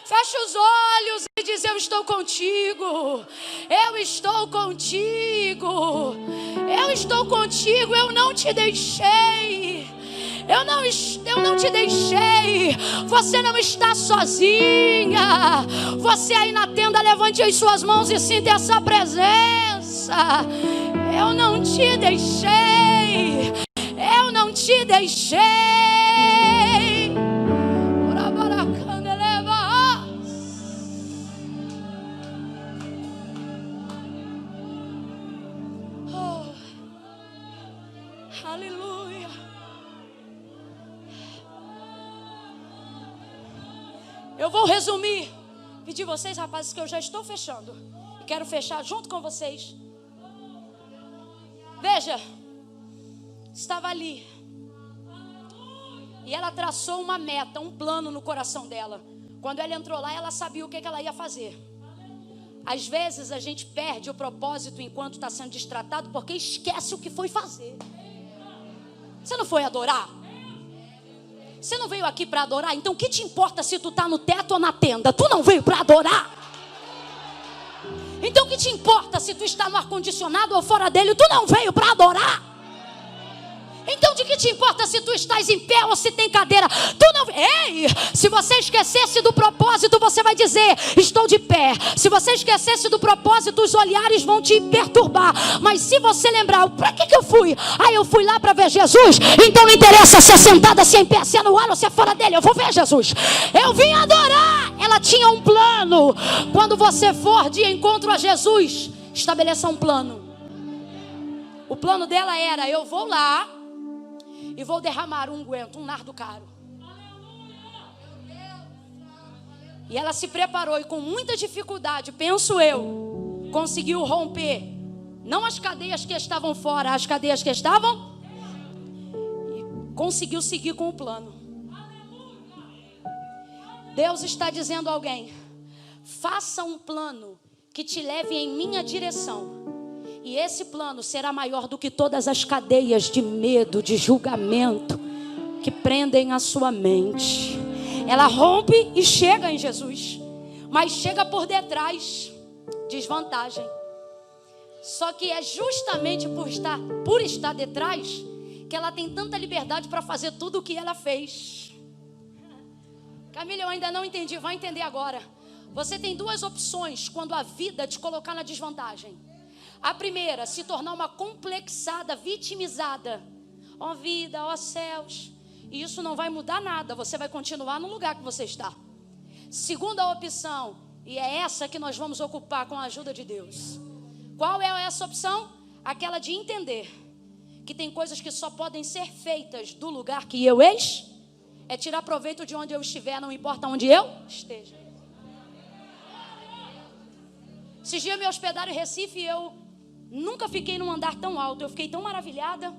Fecha os olhos e diz: eu estou contigo. Eu estou contigo. Eu estou contigo. Eu não te deixei. Eu não te deixei. Você não está sozinha. Você aí na tenda, levante as suas mãos e sinta essa presença. Eu não te deixei. Eu não te deixei. Aleluia. Eu vou resumir. Pedir vocês, rapazes, que eu já estou fechando. E quero fechar junto com vocês. Veja. Estava ali. E ela traçou uma meta, um plano no coração dela. Quando ela entrou lá, ela sabia o que ela ia fazer. Às vezes a gente perde o propósito enquanto está sendo destratado, porque esquece o que foi fazer. Você não foi adorar? Você não veio aqui para adorar? Então o que te importa se tu está no teto ou na tenda? Tu não veio para adorar. Então o que te importa se tu está no ar-condicionado ou fora dele? Tu não veio para adorar. Então de que te importa se tu estás em pé ou se tem cadeira? Tu não... Ei, se você esquecesse do propósito, você vai dizer: estou de pé. Se você esquecesse do propósito, os olhares vão te perturbar. Mas se você lembrar: para que eu fui? Eu fui lá para ver Jesus. Então não interessa se é sentada, se é em pé, se é no ar ou se é fora dele. Eu vou ver Jesus. Eu vim adorar. Ela tinha um plano. Quando você for de encontro a Jesus, estabeleça um plano. O plano dela era: eu vou lá e vou derramar um unguento, um nardo caro. E ela se preparou e com muita dificuldade, penso eu, conseguiu romper, não as cadeias que estavam fora, as cadeias que estavam. conseguiu seguir com o plano. Deus está dizendo a alguém: faça um plano que te leve em minha direção. E esse plano será maior do que todas as cadeias de medo, de julgamento que prendem a sua mente. Ela rompe e chega em Jesus, mas chega por detrás, desvantagem. Só que é justamente por estar detrás que ela tem tanta liberdade para fazer tudo o que ela fez. Camila, eu ainda não entendi, vai entender agora. Você tem duas opções quando a vida te colocar na desvantagem. A primeira, se tornar uma complexada, vitimizada. Ó vida, ó céus. E isso não vai mudar nada, você vai continuar no lugar que você está. Segunda opção, e é essa que nós vamos ocupar com a ajuda de Deus. Qual é essa opção? Aquela de entender que tem coisas que só podem ser feitas do lugar que eu é tirar proveito de onde eu estiver, não importa onde eu esteja. Esses dias me hospedaram em Recife e eu nunca fiquei num andar tão alto. Eu fiquei tão maravilhada,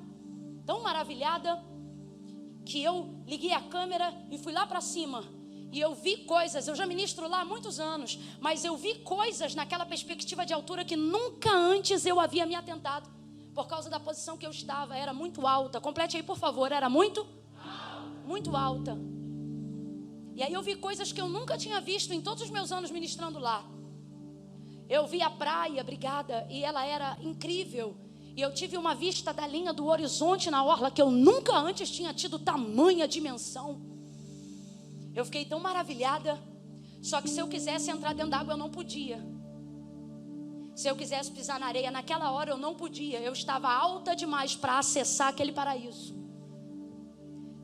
que eu liguei a câmera e fui lá para cima. E eu vi coisas, eu já ministro lá há muitos anos, mas eu vi coisas naquela perspectiva de altura que nunca antes eu havia me atentado. Por causa da posição que eu estava, era muito alta. Complete aí, por favor, era muito alta. E aí eu vi coisas que eu nunca tinha visto em todos os meus anos ministrando lá. Eu vi a praia, obrigada, e ela era incrível. E eu tive uma vista da linha do horizonte na orla que eu nunca antes tinha tido tamanha dimensão. Eu fiquei tão maravilhada. Só que se eu quisesse entrar dentro da água eu não podia. Se eu quisesse pisar na areia naquela hora eu não podia. Eu estava alta demais para acessar aquele paraíso.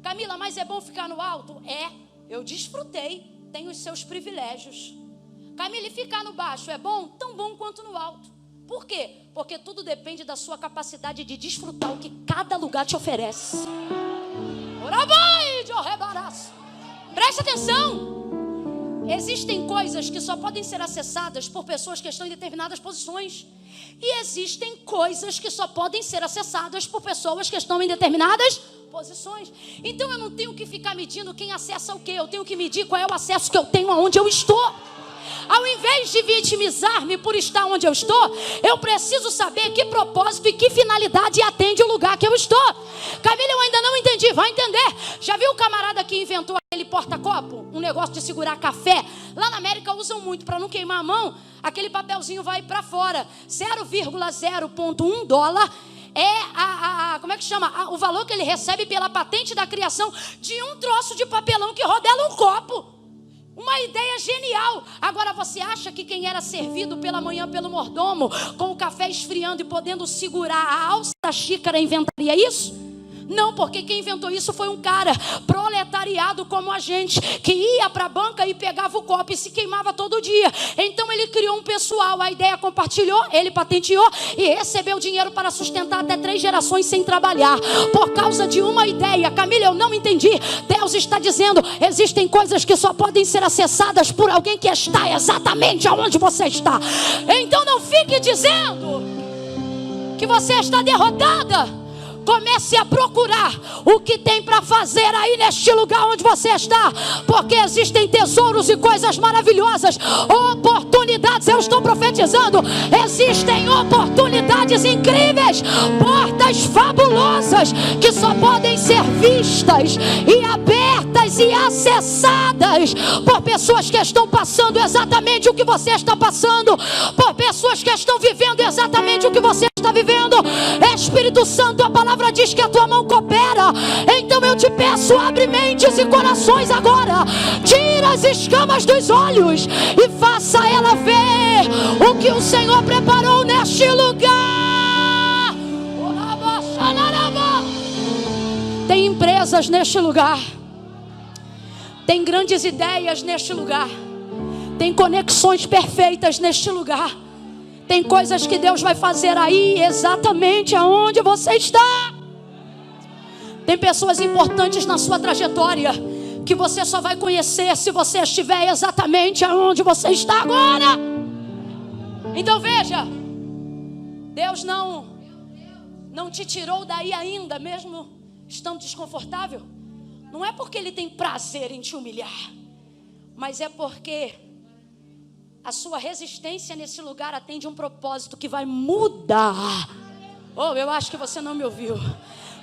Camila, mas é bom ficar no alto? É, eu desfrutei, tem os seus privilégios. Camila, e ficar no baixo é bom? Tão bom quanto no alto. Por quê? Porque tudo depende da sua capacidade de desfrutar o que cada lugar te oferece. Presta atenção. Existem coisas que só podem ser acessadas por pessoas que estão em determinadas posições. E existem coisas que só podem ser acessadas por pessoas que estão em determinadas posições. Então eu não tenho que ficar medindo quem acessa o quê. Eu tenho que medir qual é o acesso que eu tenho aonde eu estou. Ao invés de vitimizar-me por estar onde eu estou, eu preciso saber que propósito e que finalidade atende o lugar que eu estou. Camila, eu ainda não entendi, vai entender. Já viu o camarada que inventou aquele porta-copo? Um negócio de segurar café. Lá na América usam muito para não queimar a mão. Aquele papelzinho vai para fora. 0,0,1 dólar é como é que chama? O valor que ele recebe pela patente da criação de um troço de papelão que rodela um copo. Uma ideia genial. Agora você acha que quem era servido pela manhã pelo mordomo, com o café esfriando e podendo segurar a alça da xícara, inventaria isso? Não, porque quem inventou isso foi um cara proletariado como a gente, que ia para a banca e pegava o copo e se queimava todo dia. Então ele criou um pessoal, a ideia compartilhou, ele patenteou e recebeu dinheiro para sustentar até 3 gerações sem trabalhar, por causa de uma ideia. Camila, eu não entendi. Deus está dizendo, existem coisas que só podem ser acessadas por alguém que está exatamente aonde você está. Então não fique dizendo que você está derrotada. Comece a procurar o que tem para fazer aí neste lugar onde você está, porque existem tesouros e coisas maravilhosas, oportunidades, eu estou profetizando, existem oportunidades incríveis, portas fabulosas que só podem ser vistas e abertas e acessadas por pessoas que estão passando exatamente o que você está passando, por pessoas que estão vivendo exatamente o que você está vivendo. Espírito Santo, a palavra diz que a tua mão coopera. Então eu te peço, abre mentes e corações agora, tira as escamas dos olhos e faça ela ver o que o Senhor preparou neste lugar. Tem empresas neste lugar, tem grandes ideias neste lugar, tem conexões perfeitas neste lugar. Tem coisas que Deus vai fazer aí exatamente aonde você está. Tem pessoas importantes na sua trajetória que você só vai conhecer se você estiver exatamente aonde você está agora. Então veja, Deus não te tirou daí ainda, mesmo estando desconfortável, não é porque Ele tem prazer em te humilhar, mas é porque a sua resistência nesse lugar atende um propósito que vai mudar. Oh, eu acho que você não me ouviu.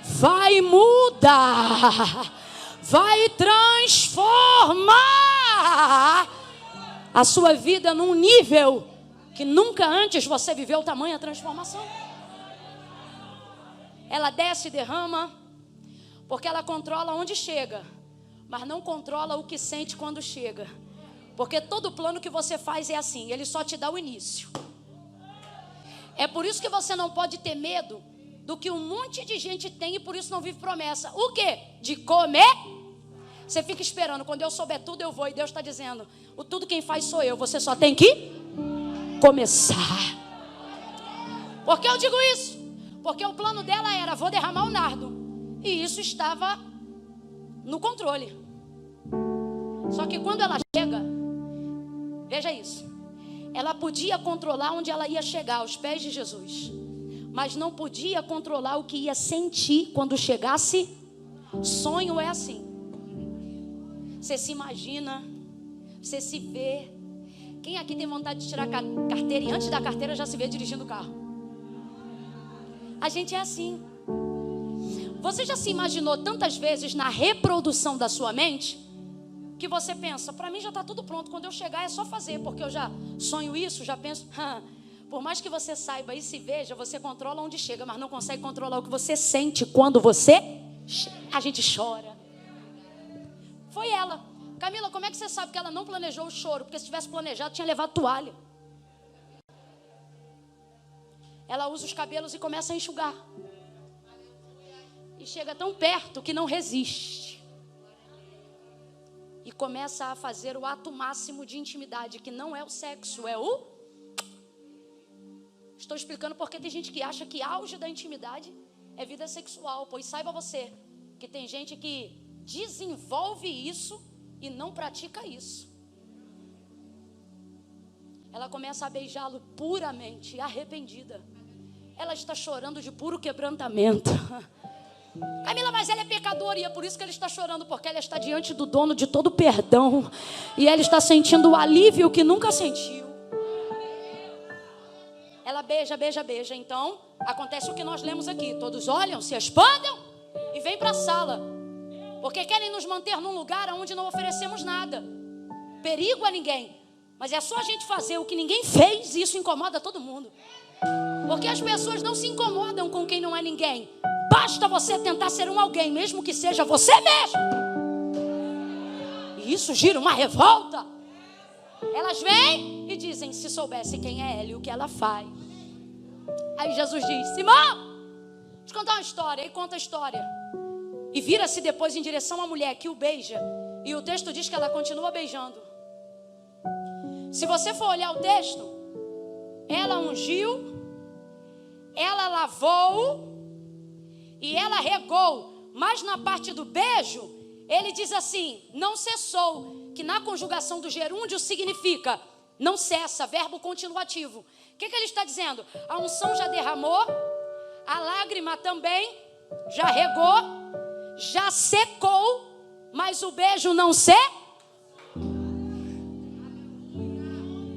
Vai mudar, vai transformar a sua vida num nível que nunca antes você viveu tamanha transformação. Ela desce e derrama, porque ela controla onde chega, mas não controla o que sente quando chega. Porque todo plano que você faz é assim, ele só te dá o início. É por isso que você não pode ter medo do que um monte de gente tem e por isso não vive promessa. O quê? De comer. Você fica esperando, quando eu souber tudo eu vou, e Deus está dizendo, o tudo quem faz sou eu, você só tem que começar. Por que eu digo isso? Porque o plano dela era, vou derramar o nardo, e isso estava no controle. Só que quando ela chega, veja isso, ela podia controlar onde ela ia chegar, aos pés de Jesus, mas não podia controlar o que ia sentir quando chegasse. Sonho é assim, você se imagina, você se vê. Quem aqui tem vontade de tirar a carteira e antes da carteira já se vê dirigindo o carro? A gente é assim. Você já se imaginou tantas vezes na reprodução da sua mente que você pensa, para mim já está tudo pronto, quando eu chegar é só fazer, porque eu já sonho isso, já penso. Por mais que você saiba e se veja, você controla onde chega, mas não consegue controlar o que você sente quando você chega. A gente chora. Foi ela. Camila, como é que você sabe que ela não planejou o choro? Porque se tivesse planejado, tinha levado toalha. Ela usa os cabelos e começa a enxugar. E chega tão perto que não resiste. E começa a fazer o ato máximo de intimidade, que não é o sexo, é o... Estou explicando porque tem gente que acha que auge da intimidade é vida sexual. Pois saiba você que tem gente que desenvolve isso e não pratica isso. Ela começa a beijá-lo puramente, arrependida. Ela está chorando de puro quebrantamento. Camila, mas ela é pecadora e é por isso que ela está chorando, porque ela está diante do dono de todo perdão e ela está sentindo o alívio que nunca sentiu. Ela beija, beija, beija. Então acontece o que nós lemos aqui. Todos olham, se expandam e vêm para a sala, porque querem nos manter num lugar onde não oferecemos nada, perigo a ninguém. Mas é só a gente fazer o que ninguém fez e isso incomoda todo mundo. Porque as pessoas não se incomodam com quem não é ninguém. Basta você tentar ser um alguém, mesmo que seja você mesmo. E isso gira uma revolta. Elas vêm e dizem, se soubesse quem é ela e o que ela faz. Aí Jesus diz, Simão, deixa eu contar uma história. Aí conta a história. E vira-se depois em direção à mulher que o beija. E o texto diz que ela continua beijando. Se você for olhar o texto, ela ungiu, ela lavou e ela regou. Mas na parte do beijo, ele diz assim, não cessou, que na conjugação do gerúndio significa não cessa, verbo continuativo. O que ele está dizendo? A unção já derramou, a lágrima também já regou, já secou, mas o beijo não secou.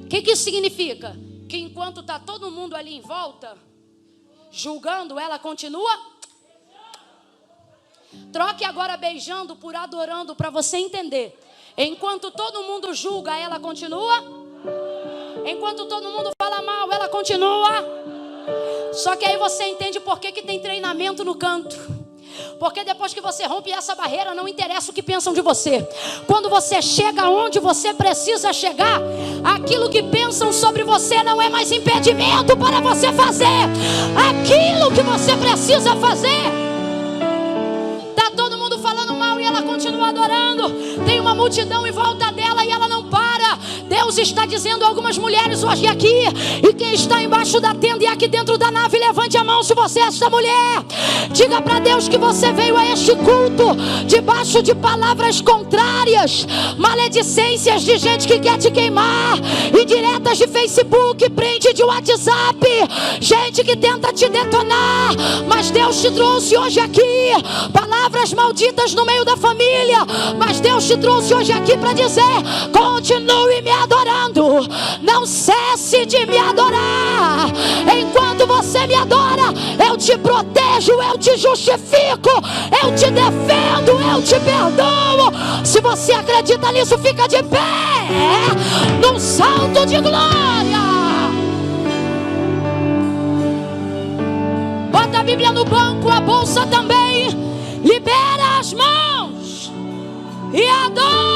O que isso significa? Que enquanto está todo mundo ali em volta, julgando, ela continua. Troque agora beijando por adorando, para você entender. Enquanto todo mundo julga, ela continua. Enquanto todo mundo fala mal, ela continua. Só que aí você entende por que tem treinamento no canto. Porque depois que você rompe essa barreira, não interessa o que pensam de você. Quando você chega onde você precisa chegar, aquilo que pensam sobre você não é mais impedimento para você fazer aquilo que você precisa fazer. Tá todo mundo falando mal e ela continua adorando. Tem uma multidão em volta dela e ela não para. Deus está dizendo a algumas mulheres hoje aqui, e quem está embaixo da tenda e aqui dentro da nave, levante a mão se você é esta mulher. Diga para Deus que você veio a este culto debaixo de palavras contrárias, maledicências de gente que quer te queimar, indiretas de Facebook, print de WhatsApp, gente que tenta te detonar. Mas Deus te trouxe hoje aqui palavras malditas no meio da família, mas Deus te trouxe hoje aqui para dizer: continue me adorando, não cesse de me adorar. Enquanto você me adora, eu te protejo, eu te justifico, eu te defendo, eu te perdoo. Se você acredita nisso, fica de pé num salto de glória. Bota a Bíblia no banco, a bolsa também. Libera as mãos e adore.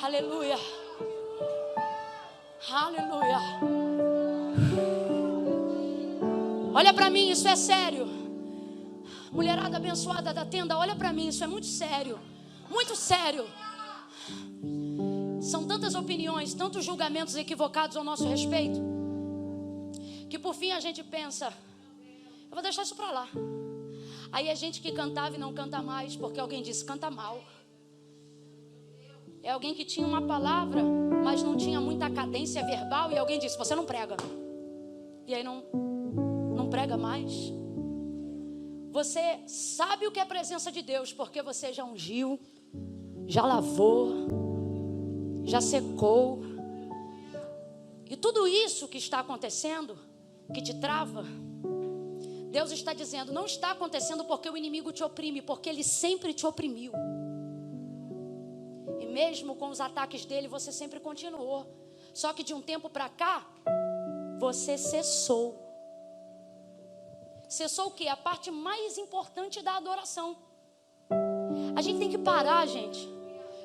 Aleluia. Aleluia. Olha para mim, isso é sério. Mulherada abençoada da tenda, olha para mim, isso é muito sério. Muito sério. São tantas opiniões, tantos julgamentos equivocados ao nosso respeito, que por fim a gente pensa: eu vou deixar isso para lá. Aí é gente que cantava e não canta mais, porque alguém disse: canta mal. É alguém que tinha uma palavra, mas não tinha muita cadência verbal, e alguém disse: você não prega. E aí não prega mais. Você sabe o que é a presença de Deus, porque você já ungiu, já lavou, já secou. E tudo isso que está acontecendo, que te trava, Deus está dizendo: não está acontecendo porque o inimigo te oprime, porque ele sempre te oprimiu. E mesmo com os ataques dele, você sempre continuou. Só que de um tempo para cá, você cessou. Cessou o quê? A parte mais importante da adoração. A gente tem que parar, gente,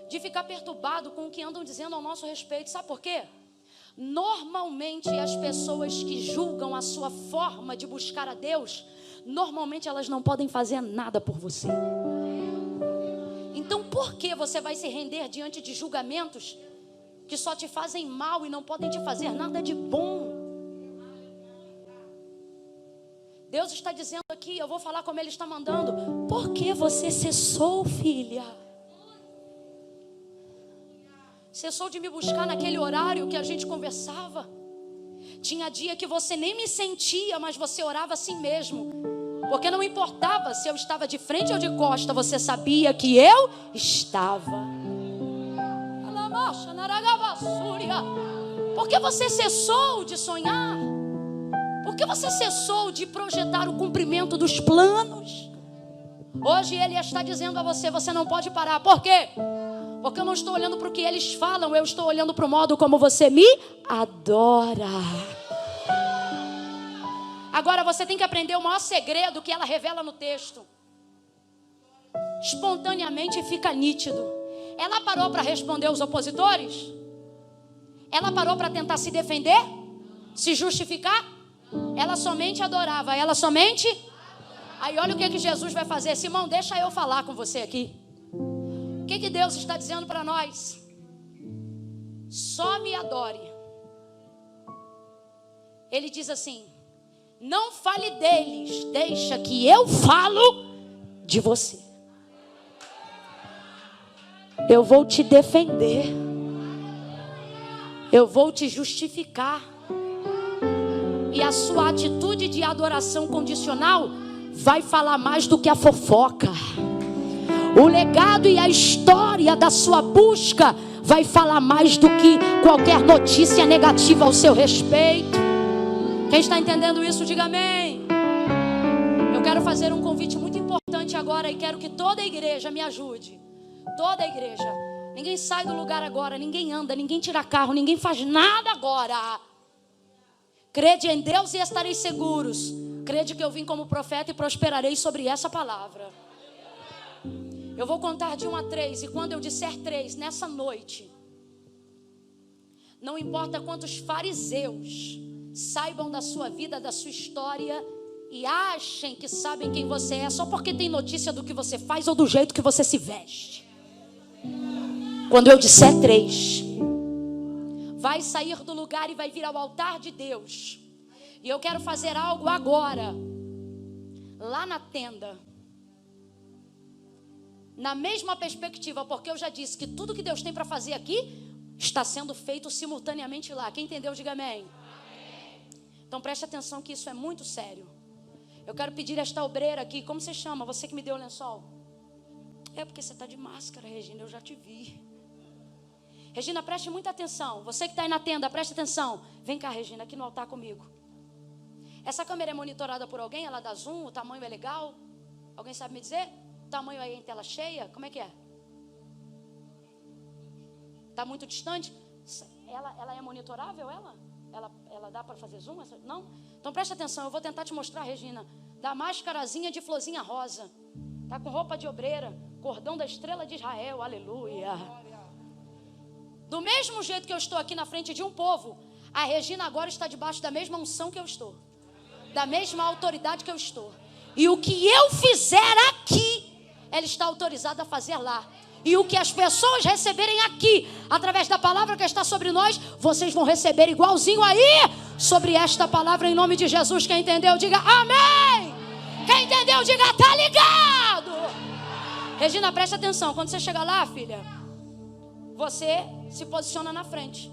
de ficar perturbado com o que andam dizendo ao nosso respeito. Sabe por quê? Normalmente as pessoas que julgam a sua forma de buscar a Deus, normalmente elas não podem fazer nada por você. Então por que você vai se render diante de julgamentos que só te fazem mal e não podem te fazer nada de bom? Deus está dizendo aqui, eu vou falar como Ele está mandando: por que você cessou, filha? Cessou de me buscar naquele horário que a gente conversava. Tinha dia que você nem me sentia, mas você orava assim mesmo. Porque não importava se eu estava de frente ou de costa, você sabia que eu estava. Por que você cessou de sonhar? Por que você cessou de projetar o cumprimento dos planos? Hoje Ele está dizendo a você: você não pode parar. Por quê? Porque eu não estou olhando para o que eles falam, eu estou olhando para o modo como você me adora. Agora você tem que aprender o maior segredo que ela revela no texto. Espontaneamente fica nítido. Ela parou para responder os opositores? Ela parou para tentar se defender? Se justificar? Ela somente adorava, ela somente... Aí olha o que Jesus vai fazer. Simão, deixa eu falar com você aqui. O que Deus está dizendo para nós? Só me adore. Ele diz assim: não fale deles, deixa que eu falo de você. Eu vou te defender. Eu vou te justificar. E a sua atitude de adoração condicional vai falar mais do que a fofoca. O legado e a história da sua busca vai falar mais do que qualquer notícia negativa ao seu respeito. Quem está entendendo isso, diga amém. Eu quero fazer um convite muito importante agora e quero que toda a igreja me ajude. Toda a igreja. Ninguém sai do lugar agora, ninguém anda, ninguém tira carro, ninguém faz nada agora. Crede em Deus e estareis seguros. Crede que eu vim como profeta e prosperarei sobre essa palavra. Eu vou contar de 1 a 3. E quando eu disser 3, nessa noite, não importa quantos fariseus saibam da sua vida, da sua história, e achem que sabem quem você é, só porque tem notícia do que você faz ou do jeito que você se veste. Quando eu disser 3, vai sair do lugar e vai vir ao altar de Deus. E eu quero fazer algo agora, lá na tenda, na mesma perspectiva, porque eu já disse que tudo que Deus tem para fazer aqui está sendo feito simultaneamente lá. Quem entendeu, diga amém. Então preste atenção que isso é muito sério. Eu quero pedir esta obreira aqui, como você chama? Você que me deu o lençol. É porque você está de máscara, Regina, eu já te vi. Regina, preste muita atenção. Você que está aí na tenda, preste atenção. Vem cá, Regina, aqui no altar comigo. Essa câmera é monitorada por alguém? Ela dá zoom? O tamanho é legal? Alguém sabe me dizer? O tamanho aí em tela cheia? Como é que é? Está muito distante? Ela é monitorável, Ela dá para fazer zoom? Não? Então preste atenção, eu vou tentar te mostrar, Regina. Da máscarazinha de florzinha rosa. Está com roupa de obreira. Cordão da estrela de Israel, aleluia. Do mesmo jeito que eu estou aqui na frente de um povo, a Regina agora está debaixo da mesma unção que eu estou. Da mesma autoridade que eu estou. E o que eu fizer aqui, ela está autorizada a fazer lá. E o que as pessoas receberem aqui, através da palavra que está sobre nós, vocês vão receber igualzinho aí, sobre esta palavra, em nome de Jesus. Quem entendeu, diga amém. Quem entendeu, diga tá ligado. Regina, preste atenção. Quando você chegar lá, filha, você se posiciona na frente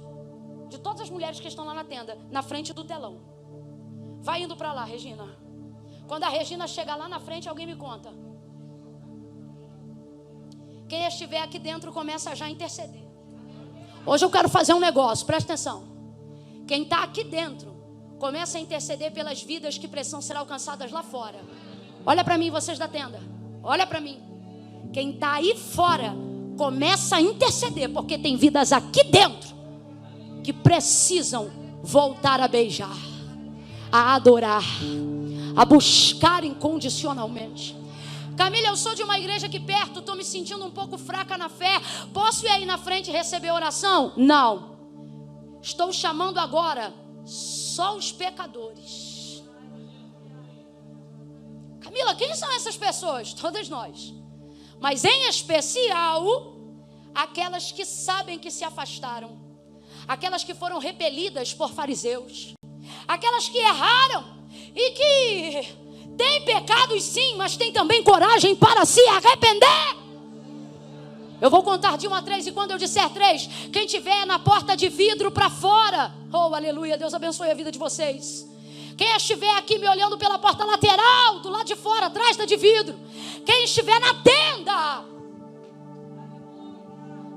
de todas as mulheres que estão lá na tenda, na frente do telão. Vai indo para lá, Regina. Quando a Regina chegar lá na frente, alguém me conta. Quem estiver aqui dentro começa já a interceder. Hoje eu quero fazer um negócio, presta atenção. Quem está aqui dentro começa a interceder pelas vidas que precisam ser alcançadas lá fora. Olha para mim, vocês da tenda. Olha para mim. Quem está aí fora começa a interceder, porque tem vidas aqui dentro que precisam voltar a beijar, a adorar, a buscar incondicionalmente. Camila, eu sou de uma igreja aqui perto, estou me sentindo um pouco fraca na fé. Posso ir aí na frente e receber oração? Não. Estou chamando agora só os pecadores. Camila, quem são essas pessoas? Todas nós. Mas em especial, aquelas que sabem que se afastaram. Aquelas que foram repelidas por fariseus. Aquelas que erraram e que... tem pecados sim, mas tem também coragem para se arrepender. Eu vou contar de 1 a 3 e quando eu disser 3, quem tiver na porta de vidro para fora, oh aleluia, Deus abençoe a vida de vocês. Quem estiver aqui me olhando pela porta lateral, do lado de fora, atrás da de vidro. Quem estiver na tenda,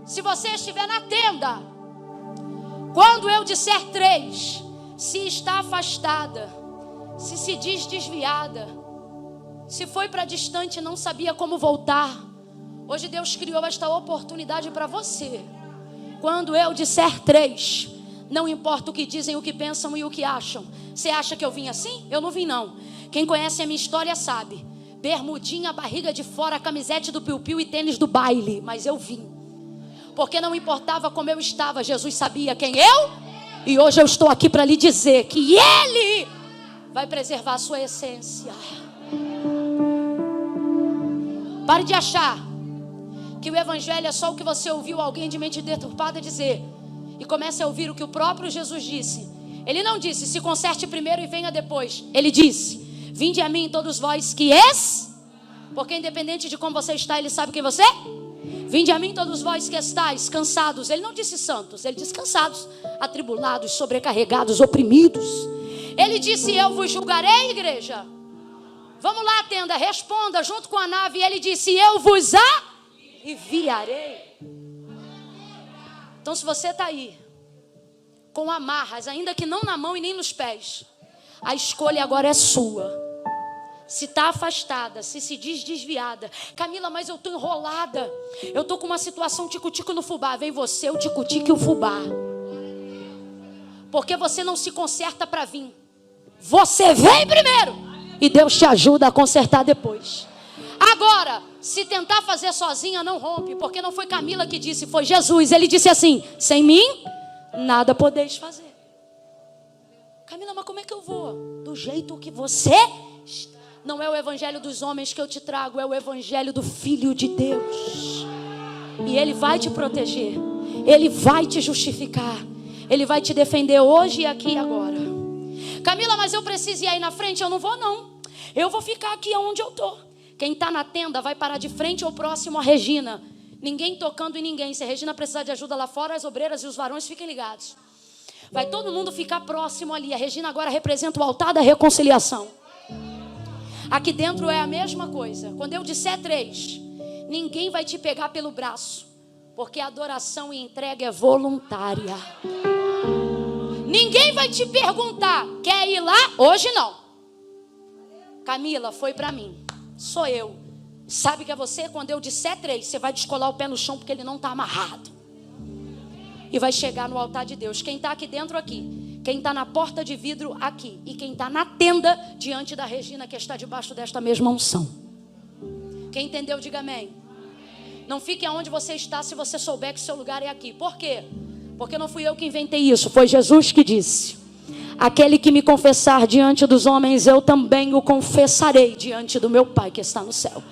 se você estiver na tenda, quando eu disser 3, se está afastada, se diz desviada, se foi para distante e não sabia como voltar, hoje Deus criou esta oportunidade para você. Quando eu disser 3, não importa o que dizem, o que pensam e o que acham. Você acha que eu vim assim? Eu não vim não. Quem conhece a minha história sabe. Bermudinha, barriga de fora, camisete do piu-piu e tênis do baile. Mas eu vim. Porque não importava como eu estava, Jesus sabia quem eu. E hoje eu estou aqui para lhe dizer que Ele vai preservar a sua essência. Pare de achar que o evangelho é só o que você ouviu alguém de mente deturpada dizer. E comece a ouvir o que o próprio Jesus disse. Ele não disse, se conserte primeiro e venha depois. Ele disse, vinde a mim todos vós que porque independente de como você está, Ele sabe quem você é. Vinde a mim todos vós que estáis cansados. Ele não disse santos, Ele disse cansados, atribulados, sobrecarregados, oprimidos. Ele disse, eu vos julgarei, igreja. Vamos lá, tenda, responda junto com a nave. E Ele disse, eu vos aliviarei. Então se você está aí, com amarras, ainda que não na mão e nem nos pés, a escolha agora é sua. Se está afastada, se diz desviada. Camila, mas eu estou enrolada. Eu estou com uma situação tico-tico no fubá. Vem você, o tico-tico e o fubá. Porque você não se conserta para vir. Você vem primeiro e Deus te ajuda a consertar depois. Agora, se tentar fazer sozinha, não rompe, porque não foi Camila que disse, foi Jesus. Ele disse assim: sem mim, nada podeis fazer. Camila, mas como é que eu vou? Do jeito que você está. Não é o evangelho dos homens que eu te trago, é o evangelho do Filho de Deus. E Ele vai te proteger, Ele vai te justificar, Ele vai te defender hoje, aqui e agora. Camila, mas eu preciso ir aí na frente? Eu não vou não, eu vou ficar aqui onde eu estou. Quem está na tenda vai parar de frente ou próximo a Regina. Ninguém tocando em ninguém. Se a Regina precisar de ajuda lá fora, as obreiras e os varões fiquem ligados. Vai todo mundo ficar próximo ali. A Regina agora representa o altar da reconciliação. Aqui dentro é a mesma coisa. Quando eu disser 3, ninguém vai te pegar pelo braço, porque a adoração e entrega é voluntária. Ninguém vai te perguntar, quer ir lá? Hoje não. Camila, foi para mim. Sou eu. Sabe que é você? Quando eu disser 3, você vai descolar o pé no chão, porque ele não está amarrado. E vai chegar no altar de Deus. Quem está aqui dentro, aqui. Quem está na porta de vidro, aqui. E quem está na tenda, diante da Regina, que está debaixo desta mesma unção. Quem entendeu, diga amém. Não fique aonde você está, se você souber que seu lugar é aqui. Por quê? Porque não fui eu que inventei isso, foi Jesus que disse: aquele que me confessar diante dos homens, eu também o confessarei diante do meu Pai que está no céu.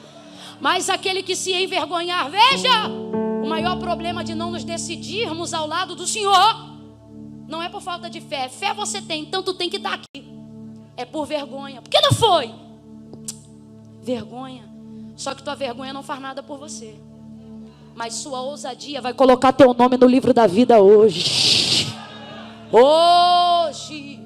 Mas aquele que se envergonhar, veja, o maior problema de não nos decidirmos ao lado do Senhor não é por falta de fé. Fé você tem, então tu tem que estar aqui. É por vergonha. Por que não foi? Vergonha. Só que tua vergonha não faz nada por você, mas sua ousadia vai colocar teu nome no livro da vida hoje. Hoje.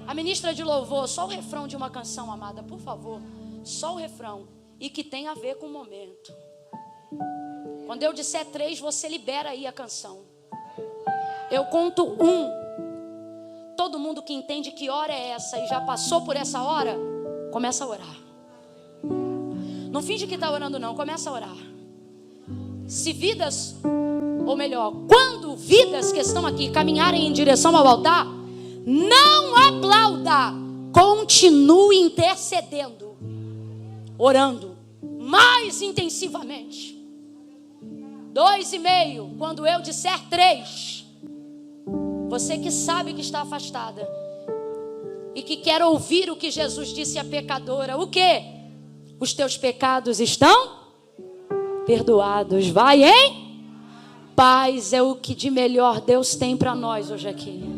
A ministra de louvor, só o refrão de uma canção, amada, por favor. Só o refrão. E que tem a ver com o momento. Quando eu disser 3, você libera aí a canção. Eu conto 1. Todo mundo que entende que hora é essa e já passou por essa hora, começa a orar. Não finge que está orando não, começa a orar. Se vidas, ou melhor, quando vidas que estão aqui caminharem em direção ao altar, não aplauda, continue intercedendo, orando mais intensivamente. 2,5, quando eu disser 3, você que sabe que está afastada e que quer ouvir o que Jesus disse à pecadora, o quê? Os teus pecados estão perdoados. Vai em paz, é o que de melhor Deus tem para nós hoje aqui.